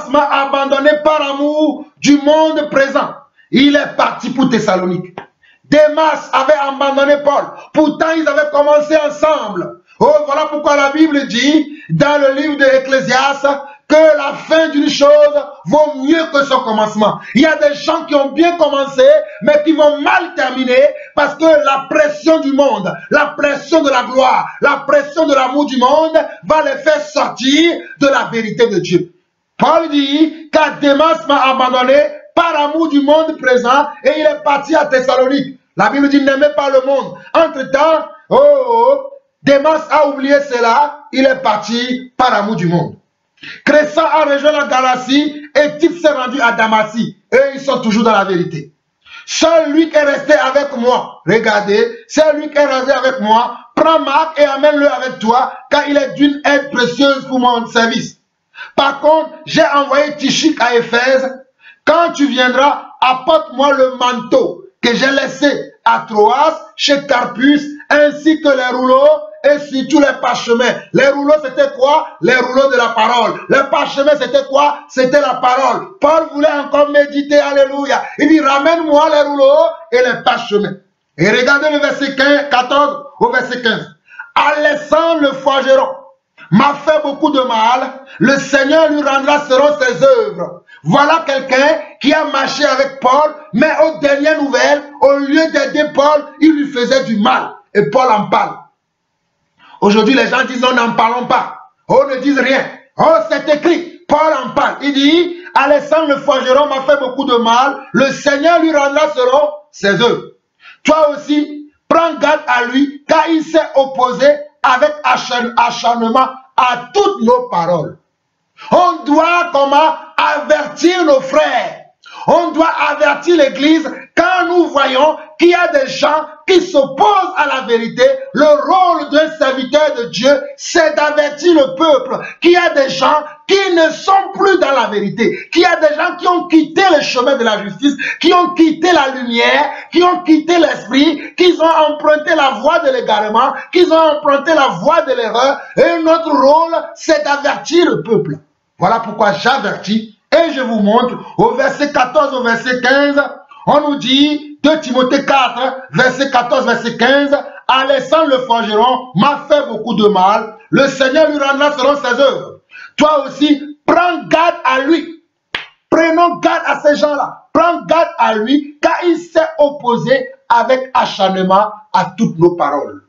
m'a abandonné par amour du monde présent. Il est parti pour Thessalonique. Démas avait abandonné Paul. Pourtant, ils avaient commencé ensemble. Oh, voilà pourquoi la Bible dit, dans le livre de l'Ecclésiaste, que la fin d'une chose vaut mieux que son commencement. Il y a des gens qui ont bien commencé, mais qui vont mal terminer, parce que la pression du monde, la pression de la gloire, la pression de l'amour du monde, va les faire sortir de la vérité de Dieu. Paul dit, car Démas m'a abandonné par amour du monde présent, et il est parti à Thessalonique. La Bible dit, n'aimez pas le monde. Entre-temps, Démas a oublié cela, il est parti par amour du monde. Crescent a rejoint la Galatie, et Tite s'est rendu à Damasie. Eux, ils sont toujours dans la vérité. Seul lui qui est resté avec moi, regardez, seul lui qui est resté avec moi, prends Marc et amène-le avec toi, car il est d'une aide précieuse pour mon service. Par contre, j'ai envoyé Tychik à Éphèse. Quand tu viendras, apporte-moi le manteau que j'ai laissé à Troas, chez Carpus, ainsi que les rouleaux et surtout les parchemins. Les rouleaux, c'était quoi? Les rouleaux de la parole. Les parchemins, c'était quoi? C'était la parole. Paul voulait encore méditer, alléluia. Il dit, ramène-moi les rouleaux et les parchemins. Et regardez le verset 14 au verset 15. Alexandre le forgeron m'a fait beaucoup de mal, le Seigneur lui rendra selon ses œuvres. Voilà quelqu'un qui a marché avec Paul, mais aux dernières nouvelles, au lieu d'aider Paul, il lui faisait du mal. Et Paul en parle. Aujourd'hui, les gens disent, on n'en parlons pas. On ne dit rien. Oh, c'est écrit. Paul en parle. Il dit, Alexandre le forgeron m'a fait beaucoup de mal. Le Seigneur lui rendra selon ses œuvres. Toi aussi, prends garde à lui, car il s'est opposé avec acharnement à toutes nos paroles. On doit comment avertir nos frères. On doit avertir l'Église quand nous voyons qu'il y a des gens qui s'opposent à la vérité. Le rôle d'un serviteur de Dieu, c'est d'avertir le peuple qu'il y a des gens qui ne sont plus dans la vérité, qu'il y a des gens qui ont quitté le chemin de la justice, qui ont quitté la lumière, qui ont quitté l'esprit, qui ont emprunté la voie de l'égarement, qui ont emprunté la voie de l'erreur. Et notre rôle, c'est d'avertir le peuple. Voilà pourquoi j'avertis. Et je vous montre au verset 14 au verset 15, on nous dit, 2 Timothée 4, verset 14, verset 15, Alexandre le forgeron m'a fait beaucoup de mal, le Seigneur lui rendra selon ses œuvres. Toi aussi, prends garde à lui. Prenons garde à ces gens-là. Prends garde à lui, car il s'est opposé avec acharnement à toutes nos paroles.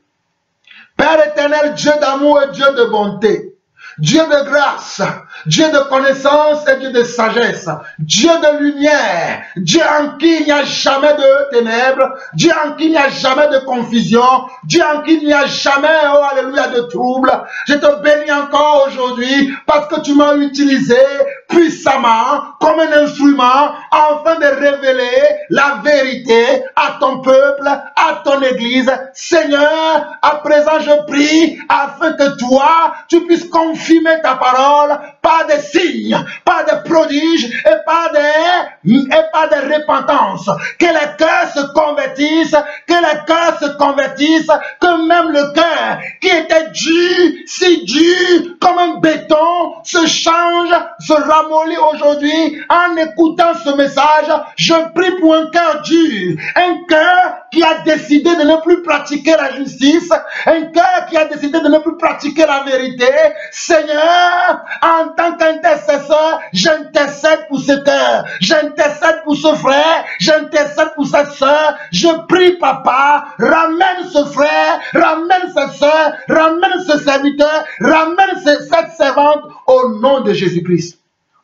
Père éternel, Dieu d'amour et Dieu de bonté, Dieu de grâce, Dieu de connaissance et Dieu de sagesse, Dieu de lumière, Dieu en qui il n'y a jamais de ténèbres, Dieu en qui il n'y a jamais de confusion, Dieu en qui il n'y a jamais, oh alléluia, de trouble. Je te bénis encore aujourd'hui parce que tu m'as utilisé puissamment comme un instrument afin de révéler la vérité à ton peuple, à ton église. Seigneur, à présent je prie afin que toi, tu puisses confirmer ta parole par des signes, par des prodiges et par des repentances. Que les cœurs se convertissent, que les cœurs se convertissent, que même le cœur qui était dur, si dur comme un béton, se change, se ramollit aujourd'hui en écoutant ce message. Je prie pour un cœur dur, un cœur qui a décidé de ne plus pratiquer la justice, un cœur qui a décidé de ne plus pratiquer la vérité. Seigneur, en tant qu'intercesseur, j'intercède pour ce cœur, j'intercède pour ce frère, j'intercède pour cette soeur. Je prie, Papa, ramène ce frère, ramène cette soeur, ramène ce serviteur, ramène cette servante au nom de Jésus-Christ,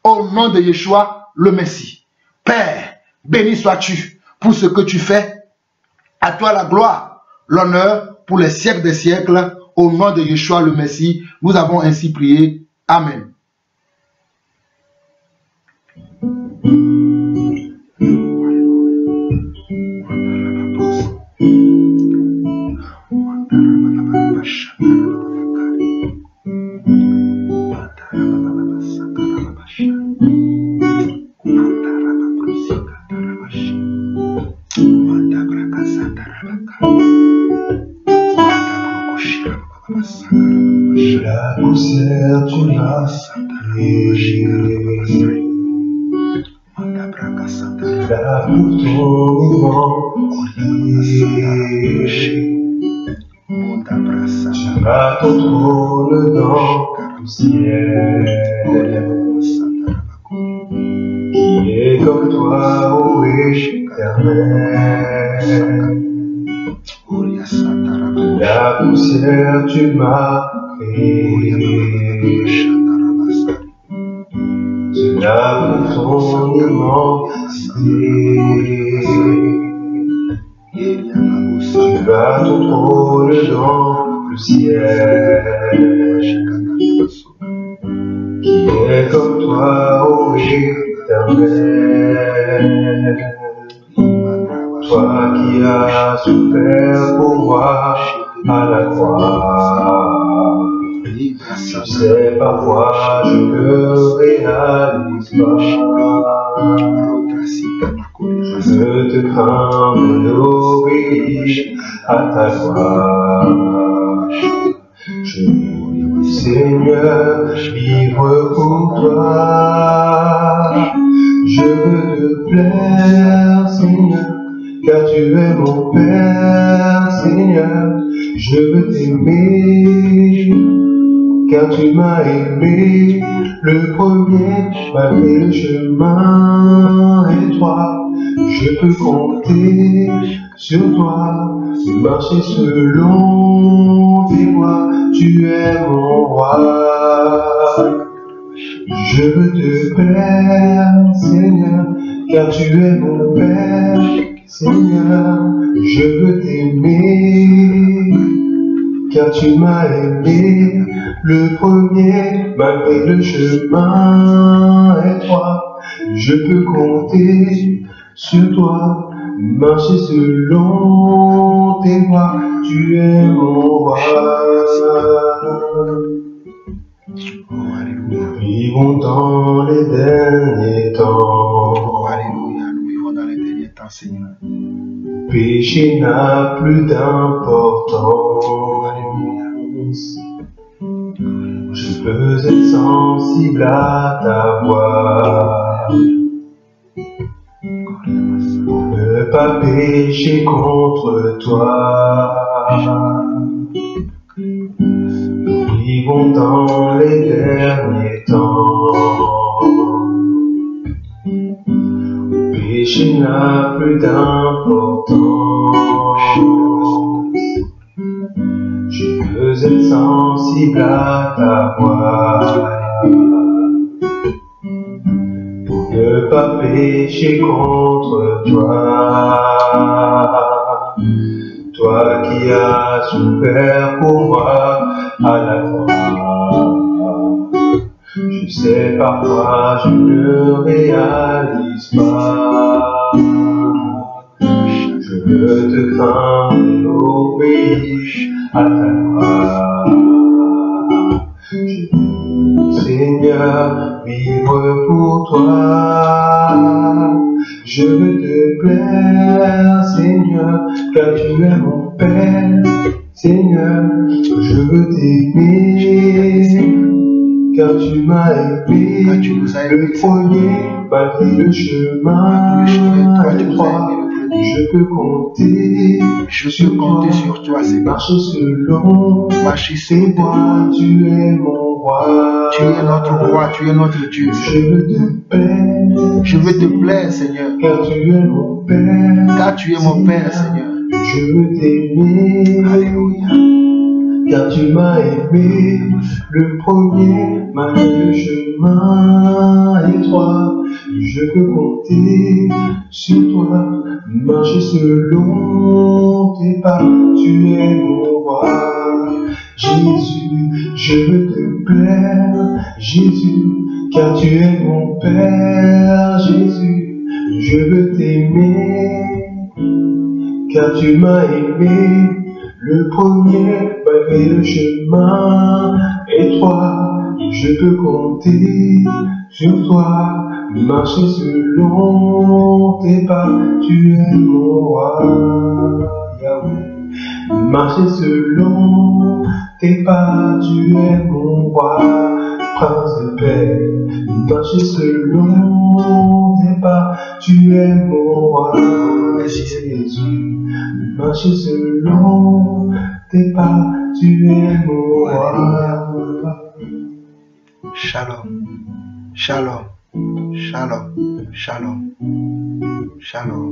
au nom de Yeshua, le Messie. Père, béni sois-tu pour ce que tu fais. À toi la gloire, l'honneur pour les siècles des siècles. Au nom de Yeshua le Messie, nous avons ainsi prié. Amen. La poussière tu m'as léger, là où ton léger, tu m'as ton trône dans le ciel, qui est comme toi, ô éternel. La poussière tu m'as créé, cela pour ton immensité. Tu as ton trône dans le ciel, qui est comme toi, ô éternel. Toi qui as souffert pour moi à la croix, tu sais parfois je ne réalise pas. Je te crains de l'obéir à ta gloire. Je veux, Seigneur, vivre pour toi. Je veux te plaire, Seigneur, car tu es mon Père, Seigneur. Je veux t'aimer, car tu m'as aimé le premier, malgré le chemin étroit. Je peux compter sur toi, marcher selon tes voies. Tu es mon roi. Je veux te plaire, Seigneur, car tu es mon Père. Seigneur, je veux t'aimer, car tu m'as aimé le premier, malgré le chemin étroit. Je peux compter sur toi, marcher selon tes voies. Tu es mon roi. Nous vivons dans les derniers temps. Oh, alléluia, nous vivons dans les derniers temps, Seigneur. Péché n'a plus d'importance. Je peux être sensible à ta voix. Ne pas pécher contre toi. Nous vivons dans les derniers temps. Péché n'a plus d'importance. Je veux être sensible à ta voix. Pour ne pas pécher contre toi. Toi qui as souffert pour moi à la croix. Je sais parfois je ne réalise pas. Je veux te craindre et obéir à ta loi. Je veux, Seigneur, vivre pour toi. Je veux te plaire, Seigneur, car tu es mon Père. Seigneur, je veux t'aimer, car tu m'as aimé le premier, malgré le chemin étroit. Je peux compter sur toi, c'est marcher selon tes voies. Tu es mon roi. Tu es notre roi, tu es notre Dieu. Je veux te plaire. Je veux te plaire, Seigneur. Car tu es mon Père. Car tu es mon Père, Seigneur. Je veux t'aimer. Alléluia. Car tu m'as aimé le premier, malgré le chemin étroit. Je peux compter sur toi, marcher selon tes pas. Tu es mon roi. Jésus, je veux te plaire. Jésus, car tu es mon Père. Jésus, je veux t'aimer, car tu m'as aimé le premier, malgré le chemin étroit. Je peux compter sur toi, marcher selon tes pas. Tu es mon roi, Yahweh. Marcher selon tes pas. Tu es mon roi, prince de paix. Marcher selon tes pas. Tu es mon roi. Merci, Jésus. Marcher selon tes pas. Tu es mon roi. Shalom, shalom, shalom, shalom, shalom.